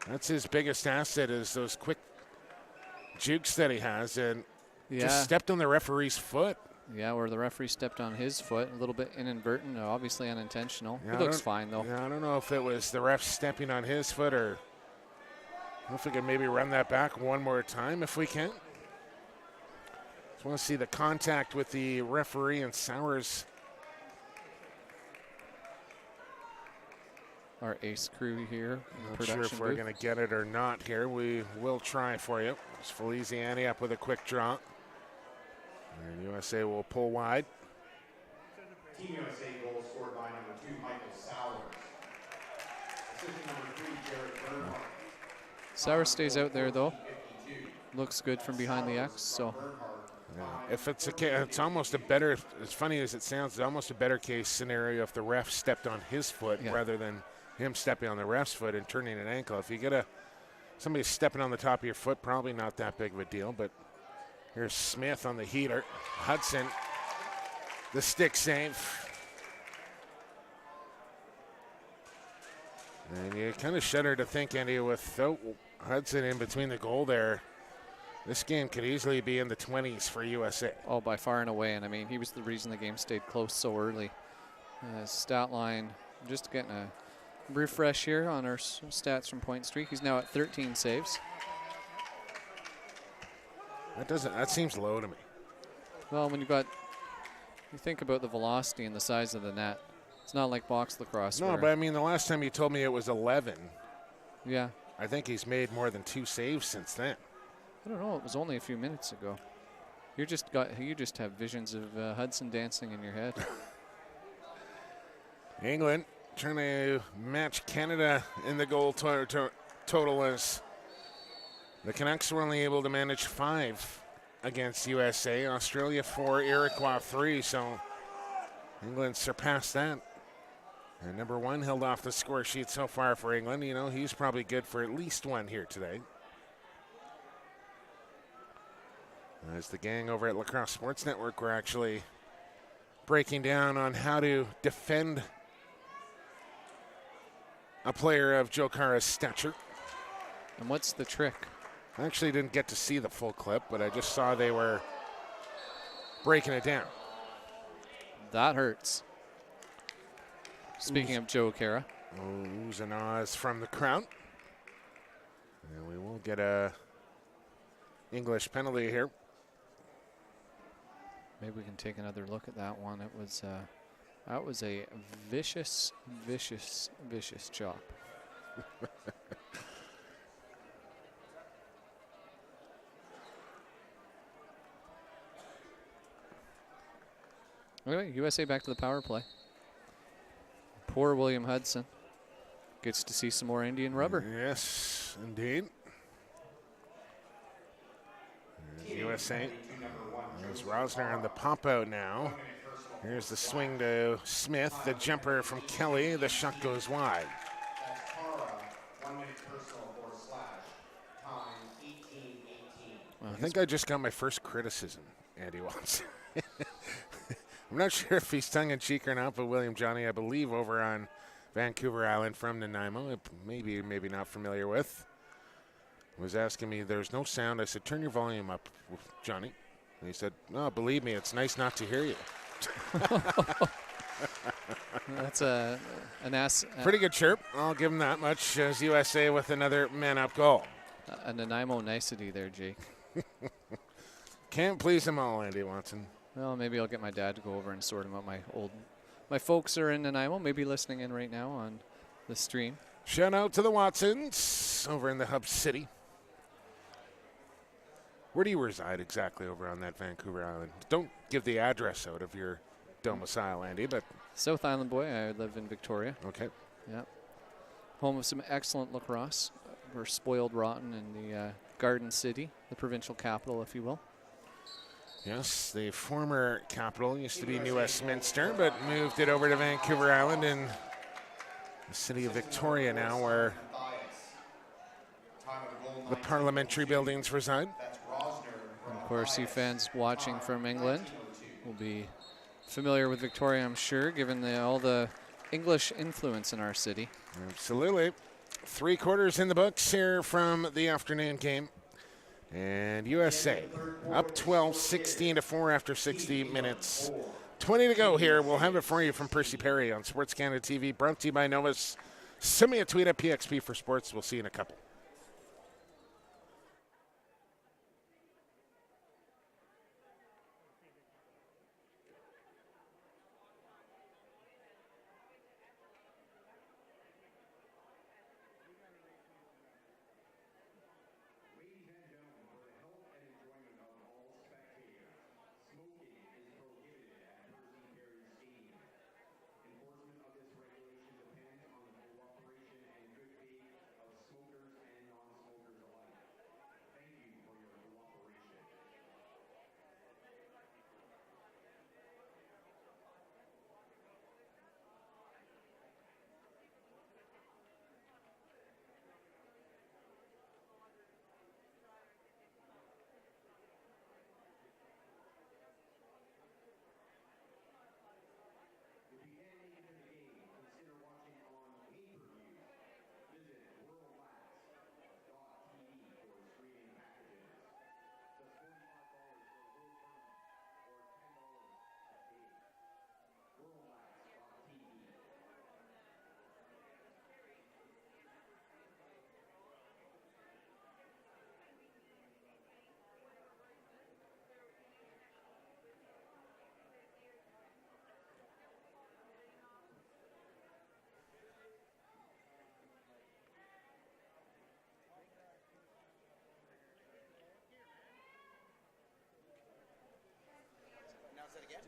that's his biggest asset, is those quick jukes that he has, and just stepped on the referee's foot. Yeah, where the referee stepped on his foot, a little bit inadvertent, obviously unintentional. Yeah, he looks fine, though. Yeah, I don't know if it was the ref stepping on his foot, or I don't know if we can maybe run that back one more time if we can. Just want to see the contact with the referee and Sowers. Our ace crew here. Not sure if we're going to get it or not here. We will try for you. It's Feliciani up with a quick draw. And USA will pull wide. Team USA goal scored by number 2, Michael Sowers. Assistant number 3, Jared Bernhardt. Sowers stays out there though. Looks good from behind the X. So yeah. If it's almost a better, as funny as it sounds, it's almost a better case scenario if the ref stepped on his foot rather than him stepping on the ref's foot and turning an ankle. If you get somebody stepping on the top of your foot, probably not that big of a deal. But here's Smith on the heater. Hudson, the stick save. And you kind of shudder to think, Andy, without Hudson in between the goal there, this game could easily be in the 20s for USA. Oh, by far and away. And I mean, he was the reason the game stayed close so early. Stat line, just getting a refresh here on our stats from Point Streak. He's now at 13 saves. That seems low to me. Well, when you think about the velocity and the size of the net, it's not like box lacrosse. No, but I mean, the last time you told me it was 11. Yeah. I think he's made more than 2 saves since then. I don't know. It was only a few minutes ago. You just have visions of Hudson dancing in your head. England trying to match Canada in the goal total as the Canucks were only able to manage 5 against USA. Australia 4, Iroquois 3. So England surpassed that. And number 1 held off the score sheet so far for England. You know, he's probably good for at least 1 here today. As the gang over at Lacrosse Sports Network were actually breaking down on how to defend a player of Joe Cara's stature. And what's the trick? I actually didn't get to see the full clip, but I just saw they were breaking it down. That hurts. Speaking of Joe Cara. Oohs and ahs from the crowd. And we will get a English penalty here. Maybe we can take another look at that one. That was a vicious, vicious, vicious chop. Anyway, USA back to the power play. Poor William Hudson gets to see some more Indian rubber. Yes, indeed. There's USA. There's Roesner on the pop out now. Here's the swing to Smith, the jumper from Kelly. The shot goes wide. That's Cara, 1 minute personal / time 18:18. Well, I think I just got my first criticism, Andy Watson. I'm not sure if he's tongue-in-cheek or not, but William Johnny, I believe, over on Vancouver Island from Nanaimo, maybe not familiar with, was asking me, there's no sound. I said, turn your volume up, Johnny. And he said, no, believe me, it's nice not to hear you. That's an ass. Pretty good chirp. I'll give him that much as USA with another man-up goal. A Nanaimo nicety there, Jake. Can't please them all, Andy Watson. Well, maybe I'll get my dad to go over and sort him out. My folks are in Nanaimo, maybe listening in right now on the stream. Shout out to the Watsons over in the Hub City. Where do you reside exactly over on that Vancouver Island? Don't give the address out of your domicile, Andy, but... South Island boy. I live in Victoria. Okay. Yeah. Home of some excellent lacrosse. We're spoiled rotten in the Garden City, the provincial capital, if you will. Yes, the former capital used to be New Westminster, but moved it over to Vancouver Island in the city of Victoria now, where the parliamentary buildings reside. And of course, you fans watching from England will be familiar with Victoria, I'm sure, given all the English influence in our city. Absolutely. 3 quarters in the books here from the afternoon game. And USA up 12, 16-4 after 60 minutes. 20 to go here. We'll have it for you from Percy Perry on Sports Canada TV, brought to you by Novus. Send me a tweet at PXP for Sports. We'll see you in a couple.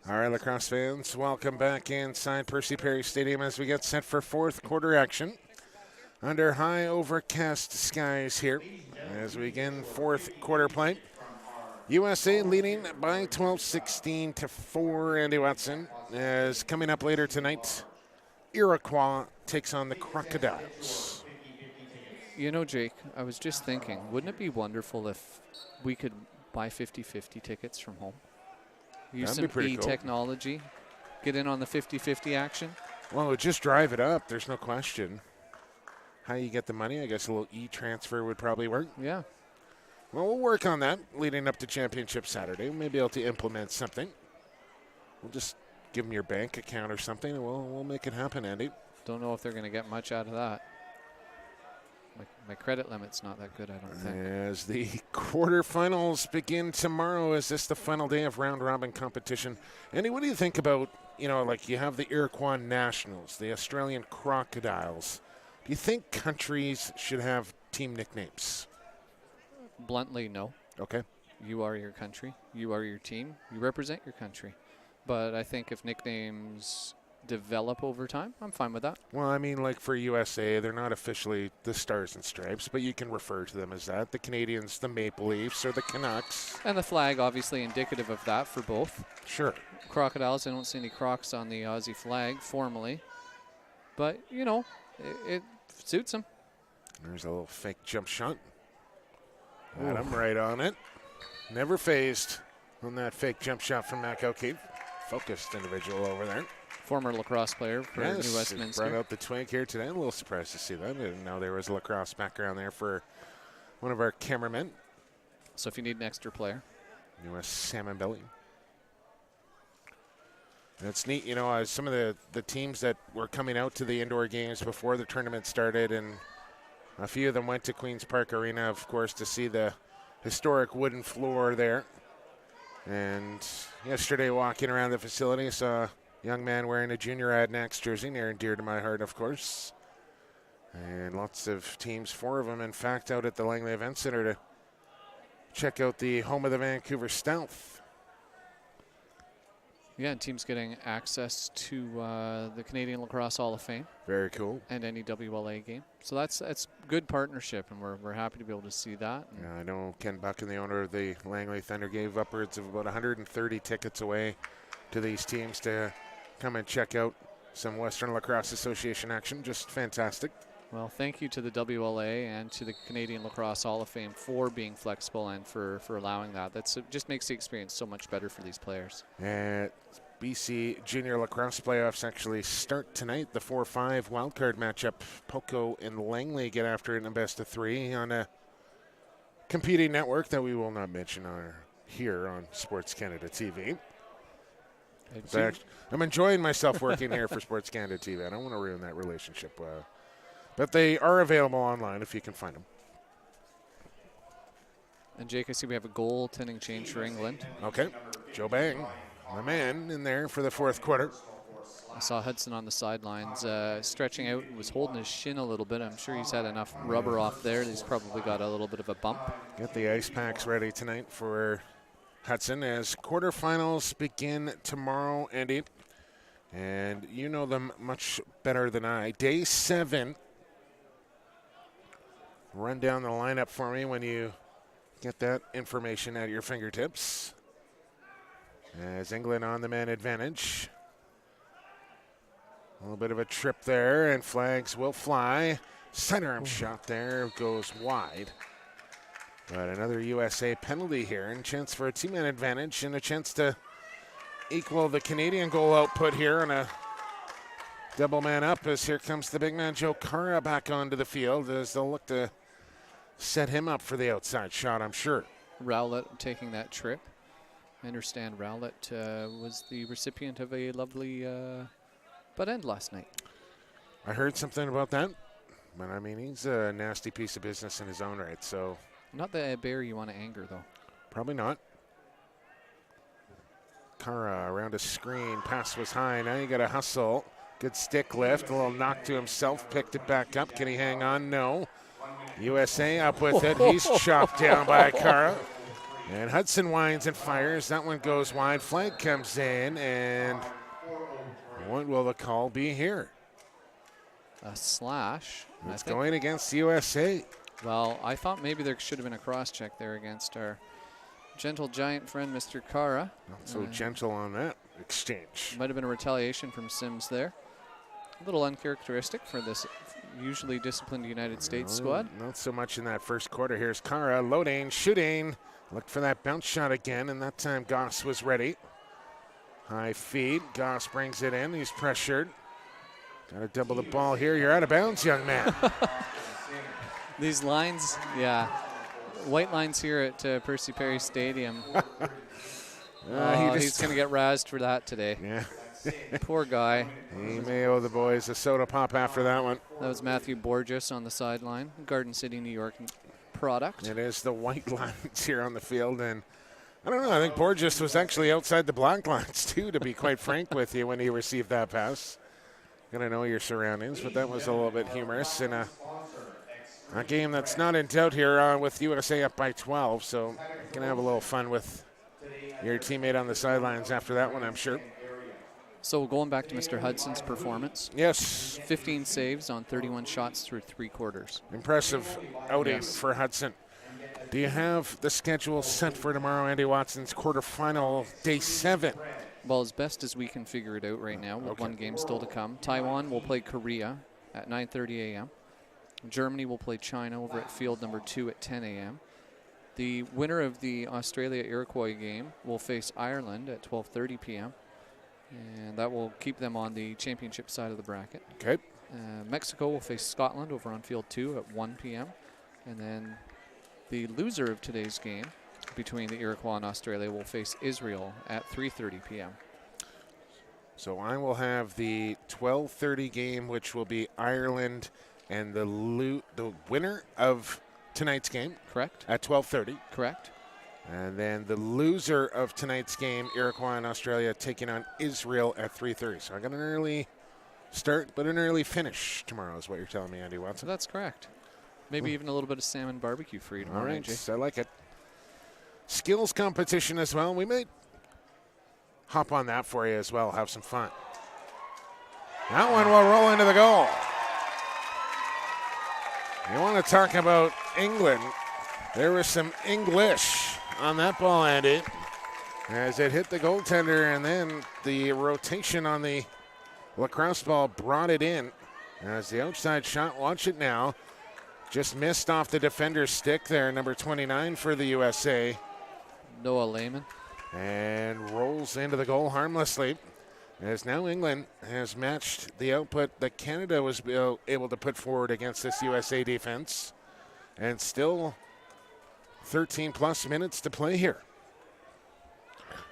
All right, lacrosse fans, welcome back inside Percy Perry Stadium as we get set for fourth quarter action. Under high overcast skies here as we begin fourth quarter play. USA leading by 12-16 to 4. Andy Watson as coming up later tonight, Iroquois takes on the Crocodiles. You know, Jake, I was just thinking, wouldn't it be wonderful if we could buy 50-50 tickets from home? Use That'd be some pretty cool. technology, get in on the 50-50 action. Well, just drive it up. There's no question. How you get the money? I guess a little e-transfer would probably work. Yeah. Well, we'll work on that leading up to Championship Saturday. We may be able to implement something. We'll just give them your bank account or something, and we'll make it happen, Andy. Don't know if they're going to get much out of that. My credit limit's not that good, I don't think. As the quarterfinals begin tomorrow, is this the final day of round-robin competition? Andy, what do you think about, like you have the Iroquois Nationals, the Australian Crocodiles. Do you think countries should have team nicknames? Bluntly, no. Okay. You are your country. You are your team. You represent your country. But I think if nicknames develop over time, I'm fine with that. Well, I mean, like for USA, they're not officially the Stars and Stripes, but you can refer to them as that. The Canadians, the Maple Leafs, or the Canucks. And the flag, obviously indicative of that for both. Sure. Crocodiles, I don't see any crocs on the Aussie flag formally. But, it suits them. There's a little fake jump shot. Adam right on it. Never phased on that fake jump shot from Mac O'Keefe. Focused individual over there. Former lacrosse player for New Westminster. Brought out the twig here today. I'm a little surprised to see that. I didn't know there was a lacrosse background there for one of our cameramen. So if you need an extra player. U.S. Salmon Belly. It's neat, some of the teams that were coming out to the indoor games before the tournament started, and a few of them went to Queen's Park Arena, of course, to see the historic wooden floor there. And yesterday, walking around the facility, saw a young man wearing a junior Adnax jersey, near and dear to my heart, of course. And lots of teams, 4 of them, in fact, out at the Langley Event Center to check out the home of the Vancouver Stealth. Yeah, and teams getting access to the Canadian Lacrosse Hall of Fame. Very cool. And any WLA game. So that's good partnership, and we're happy to be able to see that. Yeah, I know Ken Buchan, the owner of the Langley Thunder, gave upwards of about 130 tickets away to these teams to come and check out some Western Lacrosse Association action. Just fantastic. Well, thank you to the WLA and to the Canadian Lacrosse Hall of Fame for being flexible and for allowing that. It just makes the experience so much better for these players. BC Junior Lacrosse playoffs actually start tonight. The 4-5 wildcard matchup. Poco and Langley get after it in a best of 3 on a competing network that we will not mention here on Sports Canada TV. I'm enjoying myself working here for Sports Canada TV. I don't want to ruin that relationship. But they are available online if you can find them. And Jake, I see we have a goaltending change for England. Okay. Dwobeng, my man, in there for the fourth quarter. I saw Hudson on the sidelines stretching out, was holding his shin a little bit. I'm sure he's had enough rubber off there. He's probably got a little bit of a bump. Get the ice packs ready tonight for Hudson as quarterfinals begin tomorrow, Andy. And you know them much better than I. Day 7. Run down the lineup for me when you get that information at your fingertips. As England on the man advantage. A little bit of a trip there, and flags will fly. Sidearm shot there goes wide. But another USA penalty here, and chance for a two-man advantage, and a chance to equal the Canadian goal output here on a double man up, as here comes the big man Joe Cara back onto the field as they'll look to set him up for the outside shot, I'm sure. Rowlett taking that trip. I understand Rowlett was the recipient of a lovely butt end last night. I heard something about that, but I mean, he's a nasty piece of business in his own right, so. Not the bear you want to anger, though. Probably not. Cara around a screen, pass was high, now you got to hustle. Good stick lift, a little knock to himself, picked it back up. Can he hang on? No. USA up with it. He's chopped down by Cara. And Hudson winds and fires. That one goes wide. Flag comes in, and what will the call be here? A slash. It's going against USA. Well, I thought maybe there should have been a cross-check there against our gentle giant friend, Mr. Kara. Not so gentle on that exchange. Might have been a retaliation from Sims there. A little uncharacteristic for this usually disciplined United States squad. Not so much in that first quarter. Here's Kara loading, shooting. Looked for that bounce shot again, and that time Goss was ready. High feed. Goss brings it in. He's pressured. Got to double the ball here. You're out of bounds, young man. These lines, yeah. White lines here at Percy Perry Stadium. He's going to get razzed for that today. Yeah. Poor guy. He may owe the boys a soda pop after that one. That was Matthew Borges on the sideline. Garden City, New York product. It is the white lines here on the field, and I don't know, I think Borges was actually outside the black lines too, to be quite frank with you, when he received that pass. Gonna know your surroundings, but that was a little bit humorous in a game that's not in doubt here with USA up by 12, so gonna have a little fun with your teammate on the sidelines after that one, I'm sure. So going back to Mr. Hudson's performance. Yes. 15 saves on 31 shots through 3 quarters. Impressive outing for Hudson. Do you have the schedule set for tomorrow, Andy Watson's quarterfinal, day 7? Well, as best as we can figure it out right now, with one game still to come. Taiwan will play Korea at 9:30 a.m. Germany will play China over at field number 2 at 10 a.m. The winner of the Australia-Iroquois game will face Ireland at 12:30 p.m. And that will keep them on the championship side of the bracket. Okay. Mexico will face Scotland over on field 2 at 1 p.m. And then the loser of today's game between the Iroquois and Australia will face Israel at 3:30 p.m. So I will have the 12:30 game, which will be Ireland and the winner of tonight's game. Correct. At 12:30. Correct. And then the loser of tonight's game, Iroquois and Australia, taking on Israel at 3:30. So I got an early start, but an early finish tomorrow is what you're telling me, Andy Watson. That's correct. Maybe even a little bit of salmon barbecue for you tomorrow, All right, AJ. I like it. Skills competition as well. We may hop on that for you as well. Have some fun. That one will roll into the goal. You want to talk about England. There was some English on that ball, Andy, as it hit the goaltender, and then the rotation on the lacrosse ball brought it in. As the outside shot, watch it now, just missed off the defender's stick there, number 29 for the USA. Noah Lehman. And rolls into the goal harmlessly, as now England has matched the output that Canada was able to put forward against this USA defense, and still 13-plus minutes to play here.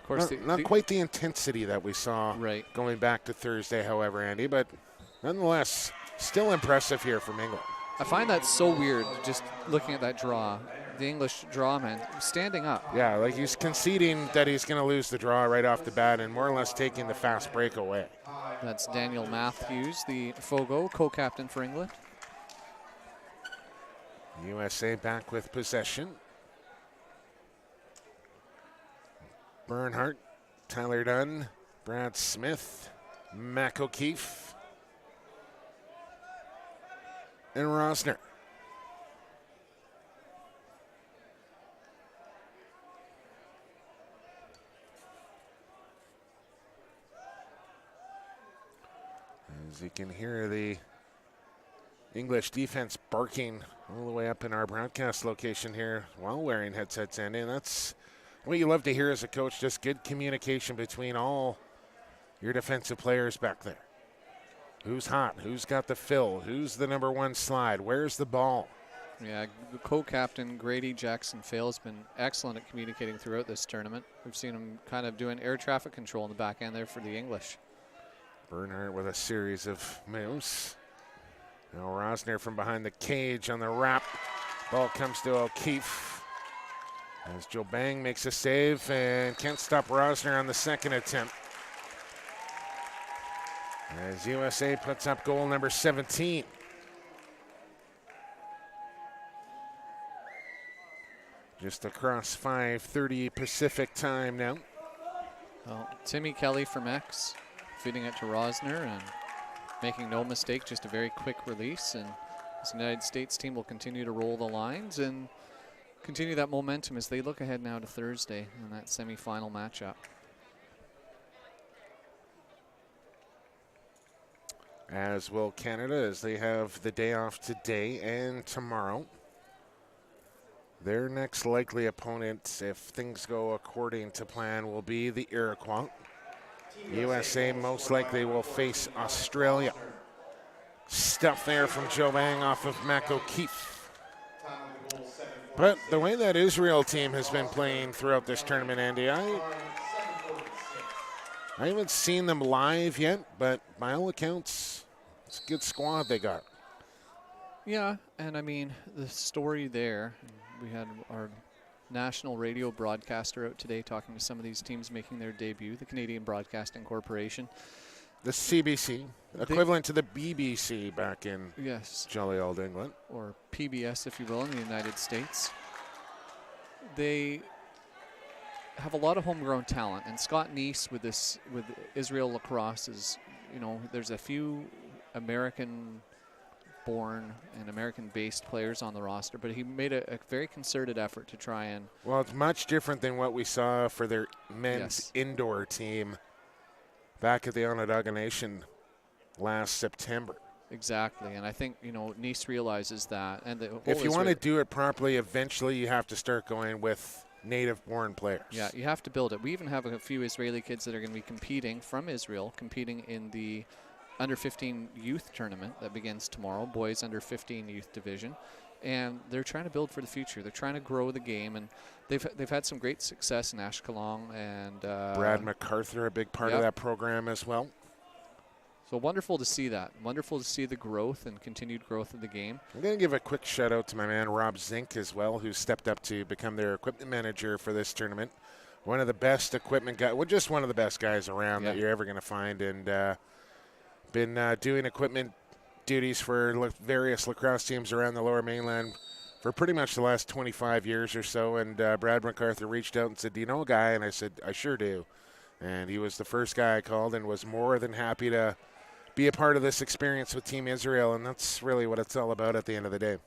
Of course, not quite the intensity that we saw going back to Thursday, however, Andy, but nonetheless, still impressive here from England. I find that so weird, just looking at that draw. The English draw man standing up. Yeah, like he's conceding that he's going to lose the draw right off the bat and more or less taking the fast break away. That's Daniel Matthews, the Fogo, co-captain for England. USA back with possession. Bernhardt, Tyler Dunn, Brad Smith, Mac O'Keefe, and Roesner. As you can hear the English defense barking all the way up in our broadcast location here while wearing headsets, and that's what you love to hear as a coach, just good communication between all your defensive players back there. Who's hot? Who's got the fill? Who's the number 1 slide? Where's the ball? Yeah, co-captain Grady Jackson-Fail has been excellent at communicating throughout this tournament. We've seen him kind of doing air traffic control in the back end there for the English. Bernhardt with a series of moves. Now Roesner from behind the cage on the wrap. Ball comes to O'Keefe. As Dwobeng makes a save and can't stop Roesner on the second attempt. As USA puts up goal number 17. Just across 5:30 Pacific time now. Well, Timmy Kelly from X feeding it to Roesner and making no mistake, just a very quick release. And this United States team will continue to roll the lines and continue that momentum as they look ahead now to Thursday in that semifinal matchup. As will Canada, as they have the day off today and tomorrow. Their next likely opponent, if things go according to plan, will be the Iroquois. USA most likely will face Australia. Stuff there from Dwobeng off of Mac O'Keefe. But the way that Israel team has been playing throughout this tournament, Andy, I haven't seen them live yet, but by all accounts, it's a good squad they got. Yeah, and I mean, the story there, we had our national radio broadcaster out today talking to some of these teams making their debut, the Canadian Broadcasting Corporation. The CBC, equivalent to the BBC back in jolly old England. Or PBS, if you will, in the United States. They have a lot of homegrown talent, and Scott Neese with Israel Lacrosse is, you know, there's a few American-born and American-based players on the roster, but he made a very concerted effort to try and... Well, it's much different than what we saw for their men's indoor team back at the Onondaga Nation last September. Exactly, and I think, you know, Neese realizes that. And if you want to do it properly, eventually you have to start going with native-born players. Yeah, you have to build it. We even have a few Israeli kids that are going to be competing from Israel, competing in the under-15 youth tournament that begins tomorrow, boys under-15 youth division. And they're trying to build for the future. They're trying to grow the game, and they've had some great success in Ashkelon and Brad MacArthur, a big part of that program as well. So wonderful to see that. Wonderful to see the growth and continued growth of the game. I'm going to give a quick shout out to my man Rob Zink as well, who stepped up to become their equipment manager for this tournament. One of the best equipment guys, well, just one of the best guys around that you're ever going to find, and been doing equipment duties for various lacrosse teams around the Lower Mainland for pretty much the last 25 years or so. And Brad MacArthur reached out and said, "Do you know a guy?" And I said, "I sure do." And he was the first guy I called and was more than happy to be a part of this experience with Team Israel. And that's really what it's all about at the end of the day.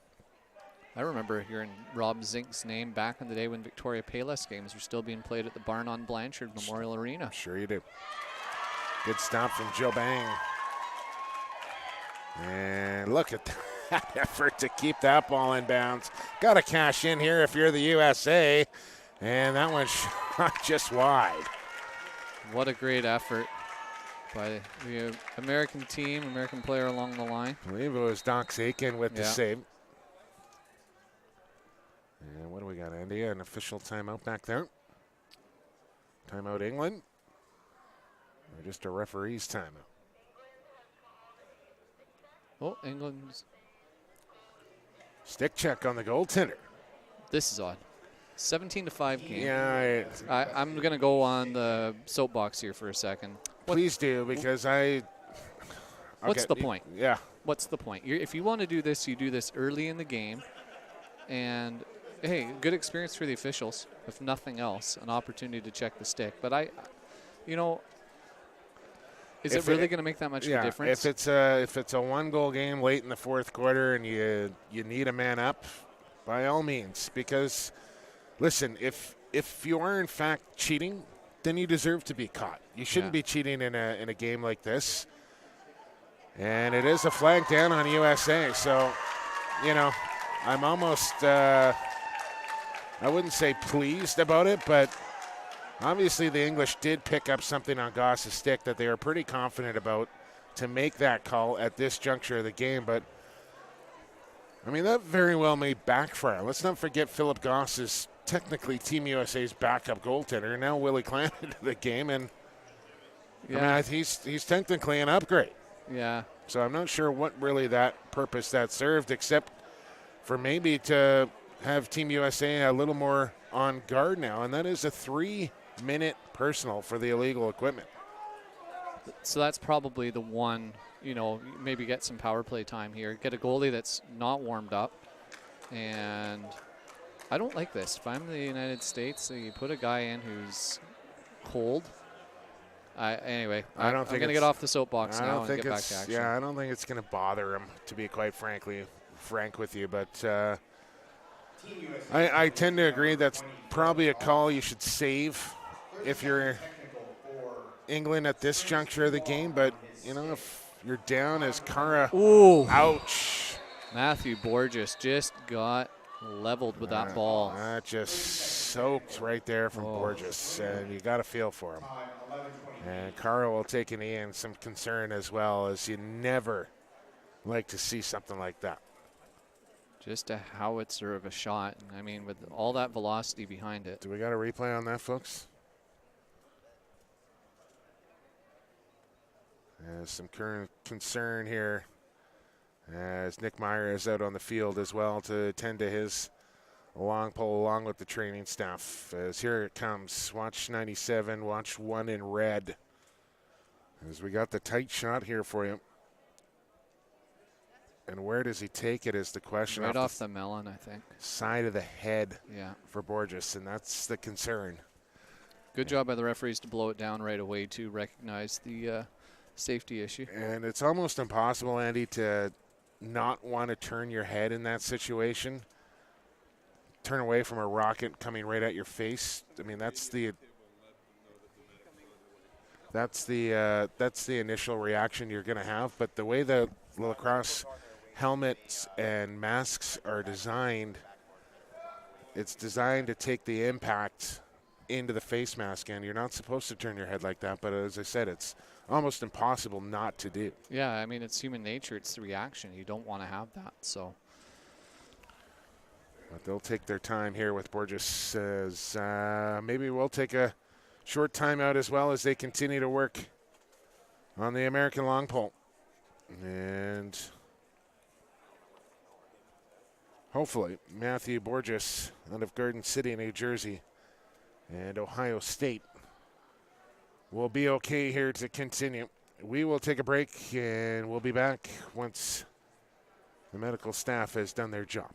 I remember hearing Rob Zink's name back in the day when Victoria Payless games were still being played at the Barn on Blanchard Memorial Arena. Sure you do. Good stop from Dwobeng. And look at that effort to keep that ball in bounds. Got to cash in here if you're the USA. And that one shot just wide. What a great effort by the American team, American player along the line. I believe it was Dox Aitken with the save. And what do we got, Andy? An official timeout back there. Timeout England. Or just a referee's timeout. Oh, England's stick check on the goaltender. This is odd. 17-5 game. Yeah. I'm going to go on the soapbox here for a second. Please do, because what's the point? Yeah. What's the point? If you want to do this, you do this early in the game. And, hey, good experience for the officials. If nothing else, an opportunity to check the stick. But is it really going to make that much of a difference? If it's a one-goal game late in the fourth quarter and you need a man up, by all means. Because, listen, if you are in fact cheating, then you deserve to be caught. You shouldn't be cheating in a game like this. And it is a flag down on USA. So, you know, I'm almost I wouldn't say pleased about it, but obviously the English did pick up something on Goss's stick that they were pretty confident about to make that call at this juncture of the game. But, I mean, that very well may backfire. Let's not forget Phillip Goss is technically Team USA's backup goaltender. Now Willie Clan into the game, and I mean, he's technically an upgrade. Yeah. So I'm not sure what really that purpose that served, except for maybe to have Team USA a little more on guard now, and that is a 3-minute personal for the illegal equipment. So that's probably the one, you know, maybe get some power play time here. Get a goalie that's not warmed up and I don't like this. If I'm the United States, you put a guy in who's cold. Anyway, I don't I'm think going to get off the soapbox now and get back to action. Yeah, I don't think it's going to bother him, to be quite frank with you. But I tend to agree that's probably a call you should save if you're England at this juncture of the game. But, you know, if you're down as Kara. Ooh. Ouch. Matthew Borges just got leveled with that ball. That just soaked right there from Borges, and you got to feel for him. And Kara will take an E and some concern as well, as you never like to see something like that. Just a howitzer of a shot. I mean, with all that velocity behind it. Do we got a replay on that, folks? Some current concern here as Nick Meyer is out on the field as well to attend to his long pole along with the training staff. As here it comes. Watch 97, watch 1 in red. As we got the tight shot here for you. And where does he take it is the question. Right off the melon, I think. Side of the head for Borges, and that's the concern. Good job by the referees to blow it down right away to recognize the safety issue. And it's almost impossible, Andy, to not want to turn your head in that situation. Turn away from a rocket coming right at your face. I mean, that's the initial reaction you're going to have. But the way the lacrosse helmets and masks are designed, it's designed to take the impact into the face mask, and you're not supposed to turn your head like that. But as I said, it's almost impossible not to do. Yeah, I mean, it's human nature. It's the reaction. You don't want to have that, so. But they'll take their time here with Borges. Says maybe we'll take a short timeout as well as they continue to work on the American long pole. And hopefully Matthew Borges out of Garden City, New Jersey, and Ohio State will be okay here to continue. We will take a break, and we'll be back once the medical staff has done their job.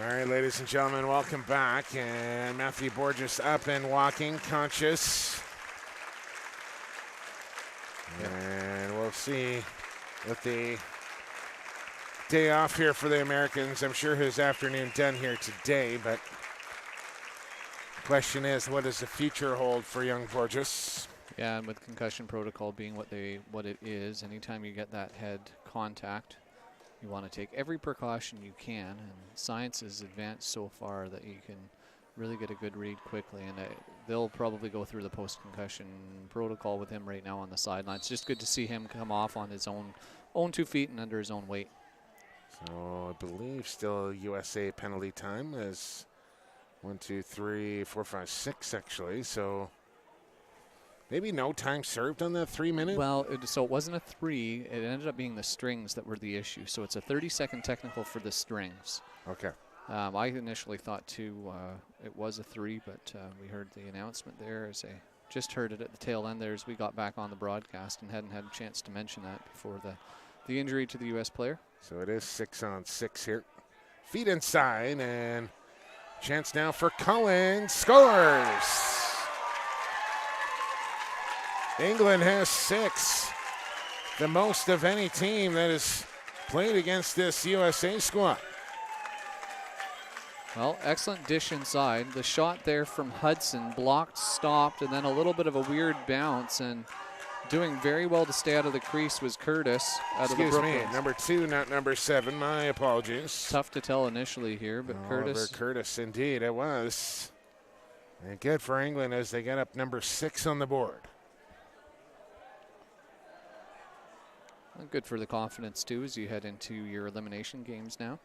All right, ladies and gentlemen, welcome back. And Matthew Borges up and walking, conscious. And we'll see with the day off here for the Americans. I'm sure his afternoon done here today, but the question is, what does the future hold for young Borges? Yeah, and with concussion protocol being what it is, anytime you get that head contact, you want to take every precaution you can, and science has advanced so far that you can really get a good read quickly, and they'll probably go through the post-concussion protocol with him right now on the sideline. It's just good to see him come off on his own 2 feet and under his own weight. So I believe still USA penalty time is 1, 2, 3, 4, 5, 6 actually. So maybe no time served on that 3 minute? Well, so it wasn't a 3. It ended up being the strings that were the issue. So it's a 30-second technical for the strings. Okay. I initially thought, too, it was a 3, but we heard the announcement there as I just heard it at the tail end there as we got back on the broadcast and hadn't had a chance to mention that before the injury to the U.S. player. So it is 6-on-6 here. Feet inside, and chance now for Cullen. Scores! England has 6, the most of any team that has played against this USA squad. Well, excellent dish inside. The shot there from Hudson, blocked, stopped, and then a little bit of a weird bounce. And doing very well to stay out of the crease was Curtis out of the Brooklyns. Excuse me, number 2, not number 7. My apologies. Tough to tell initially here, but Oliver Curtis, indeed, it was. And good for England as they get up number 6 on the board. Good for the confidence, too, as you head into your elimination games now.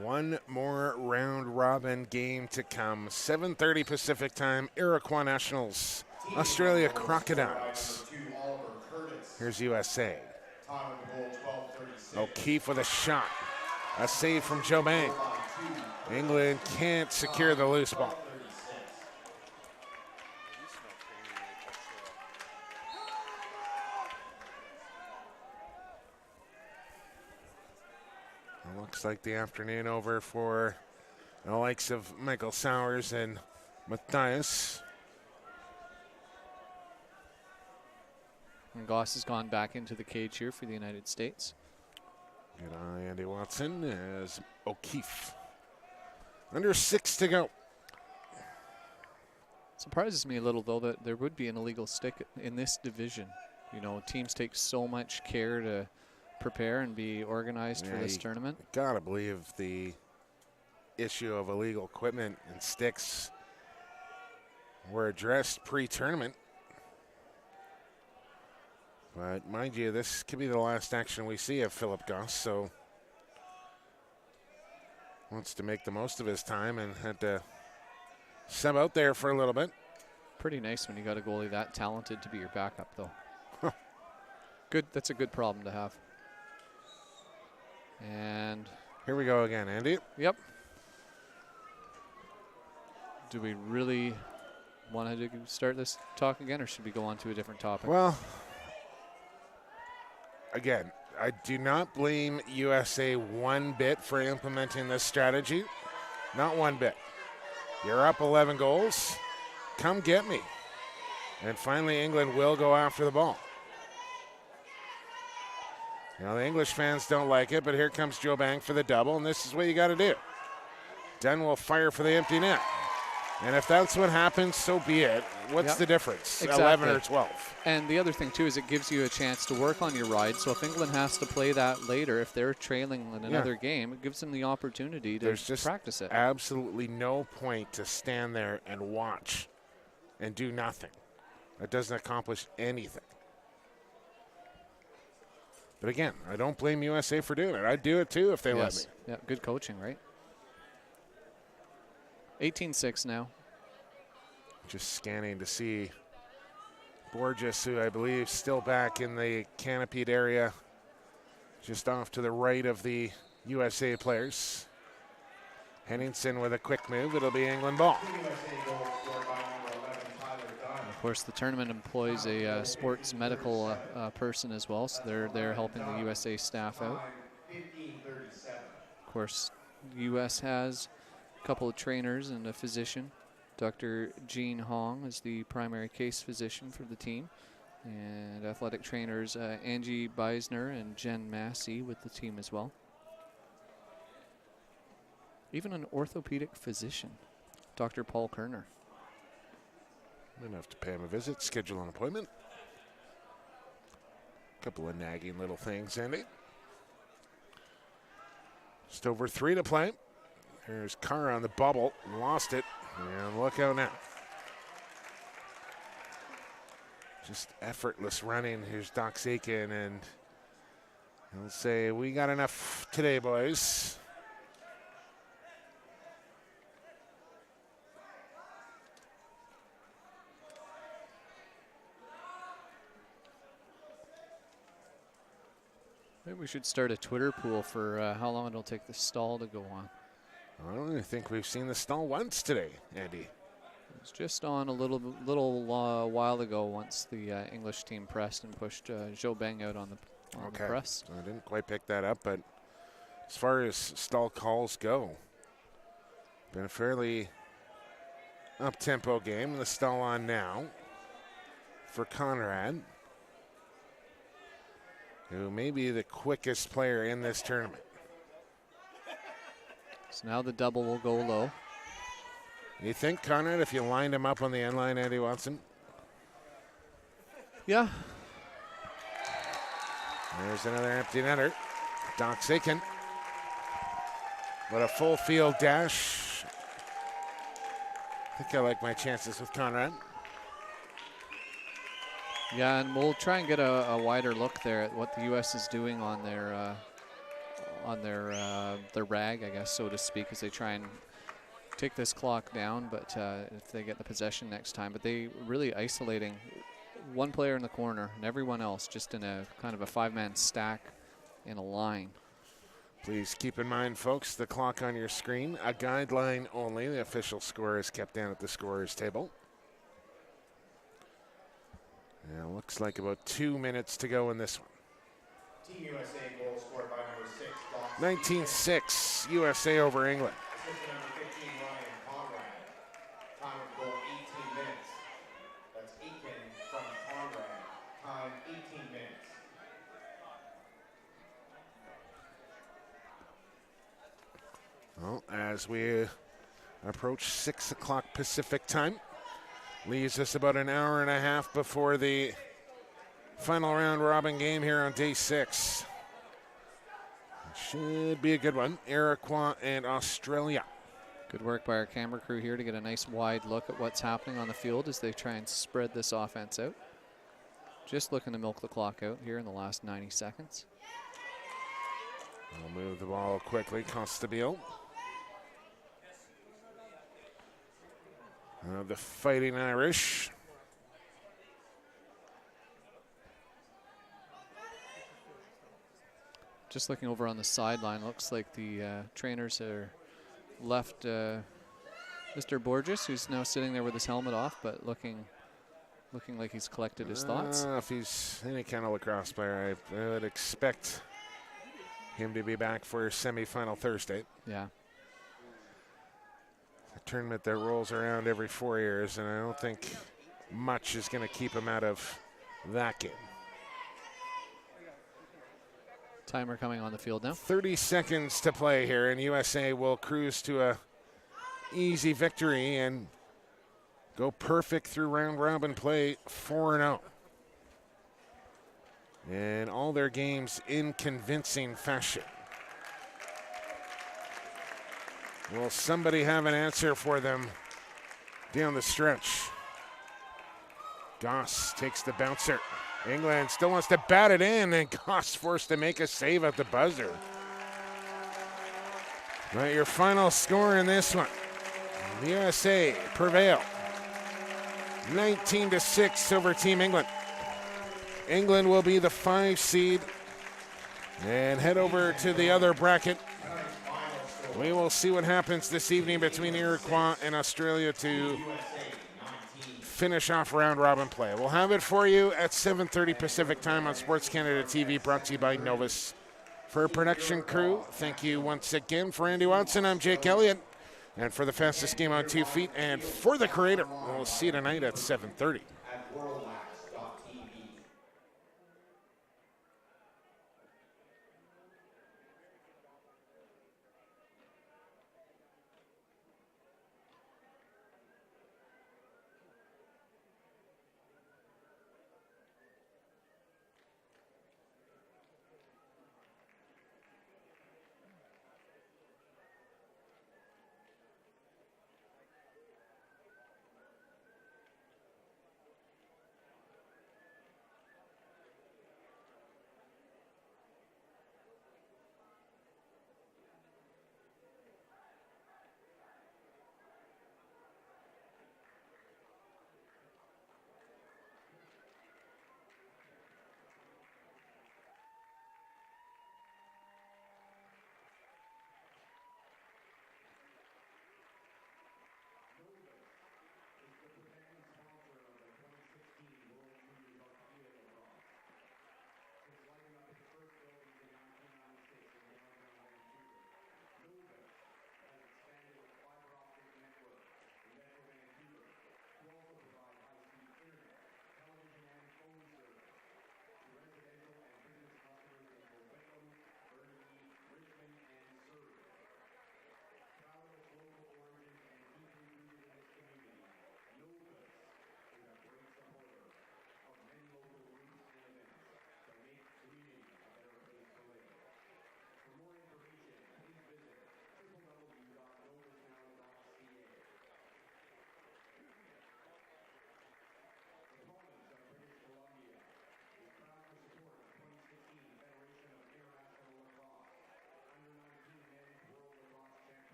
One more round robin game to come. 7:30 Pacific time, Iroquois Nationals, Australia Crocodiles. Here's USA. O'Keefe with a shot. A save from Dwobeng. England can't secure the loose ball. Looks like the afternoon over for the likes of Michael Sowers and Matthias. And Goss has gone back into the cage here for the United States. Good eye, Andy Watson, as O'Keefe. Under 6 to go. Surprises me a little, though, that there would be an illegal stick in this division. You know, teams take so much care to prepare and be organized for this tournament. Gotta believe the issue of illegal equipment and sticks were addressed pre-tournament. But mind you, this could be the last action we see of Phillip Goss, so wants to make the most of his time and had to sub out there for a little bit. Pretty nice when you got a goalie that talented to be your backup, though. Good. That's a good problem to have. And here we go again, Andy. Yep. Do we really want to start this talk again, or should we go on to a different topic? Well, again, I do not blame USA one bit for implementing this strategy. Not one bit. You're up 11 goals. Come get me. And finally, England will go after the ball. You know, the English fans don't like it, but here comes Dwobeng for the double, and this is what you got to do. Dunn will fire for the empty net. And if that's what happens, so be it. What's the difference? Exactly. 11 or 12. And the other thing, too, is it gives you a chance to work on your ride. So if England has to play that later, if they're trailing in another game, it gives them the opportunity to practice it. Absolutely no point to stand there and watch and do nothing. That doesn't accomplish anything. But again, I don't blame USA for doing it. I'd do it too if they let me. Yeah, good coaching, right? 18-6 now. Just scanning to see Borges, who I believe still back in the canopied area, just off to the right of the USA players. Henningsen with a quick move. It'll be England ball. Of course, the tournament employs a sports medical person as well, so they're there helping the USA staff out. Of course, the U.S. has a couple of trainers and a physician. Dr. Jean Hong is the primary case physician for the team, and athletic trainers Angie Beisner and Jen Massey with the team as well. Even an orthopedic physician, Dr. Paul Kerner. I'm going to have to pay him a visit, schedule an appointment. A couple of nagging little things, Andy. Just over 3 to play. There's Carr on the bubble, lost it, and look out now. Just effortless running. Here's Dox Aitken, and he'll say, we got enough today, boys. Maybe we should start a Twitter pool for how long it'll take the stall to go on. I don't even think we've seen the stall once today, Andy. It was just on a little while ago once the English team pressed and pushed Dwobeng out on the press. So I didn't quite pick that up, but as far as stall calls go, been a fairly up-tempo game. The stall on now for Conrad, who may be the quickest player in this tournament. So now the double will go low. You think, Conrad, if you lined him up on the end line, Andy Watson? Yeah. There's another empty netter. Dox Aitken. But a full field dash. I think I like my chances with Conrad. Yeah, and we'll try and get a wider look there at what the U.S. is doing on their rag, I guess, so to speak, as they try and take this clock down, but if they get the possession next time. But they really isolating one player in the corner and everyone else just in a kind of a five-man stack in a line. Please keep in mind, folks, the clock on your screen, a guideline only. The official score is kept down at the scorer's table. Yeah, looks like about 2 minutes to go in this one. Team USA goal scored by number 6, Dox 19-6, USA over England. Assistant number 15, Bryan Conrad. Time of goal, 18 minutes. That's Aitken from Conrad. Time, 18 minutes. Well, as we approach 6 o'clock Pacific time, leaves us about an hour and a half before the final round robin game here on day 6. Should be a good one. Iroquois and Australia. Good work by our camera crew here to get a nice wide look at what's happening on the field as they try and spread this offense out. Just looking to milk the clock out here in the last 90 seconds. We'll move the ball quickly. Costabile. The Fighting Irish. Just looking over on the sideline, looks like the trainers are left Mr. Borges, who's now sitting there with his helmet off, but looking like he's collected his thoughts. If he's any kind of lacrosse player, I would expect him to be back for semifinal Thursday. Yeah. A tournament that rolls around every 4 years, and I don't think much is going to keep him out of that game. Timer coming on the field now. 30 seconds to play here, and USA will cruise to a easy victory and go perfect through round robin play, 4-0. And all their games in convincing fashion. Will somebody have an answer for them down the stretch? Goss takes the bouncer. England still wants to bat it in, and Goss forced to make a save at the buzzer. But your final score in this one, the USA prevail 19-6 over Team England. England will be the 5 seed and head over to the other bracket. We will see what happens this evening between Iroquois and Australia to finish off round robin play. We'll have it for you at 7:30 Pacific time on Sports Canada TV, brought to you by Novus. For our production crew, thank you once again. For Andy Watson, I'm Jake Elliott. And for the fastest game on 2 feet and for the creator, we'll see you tonight at 7:30.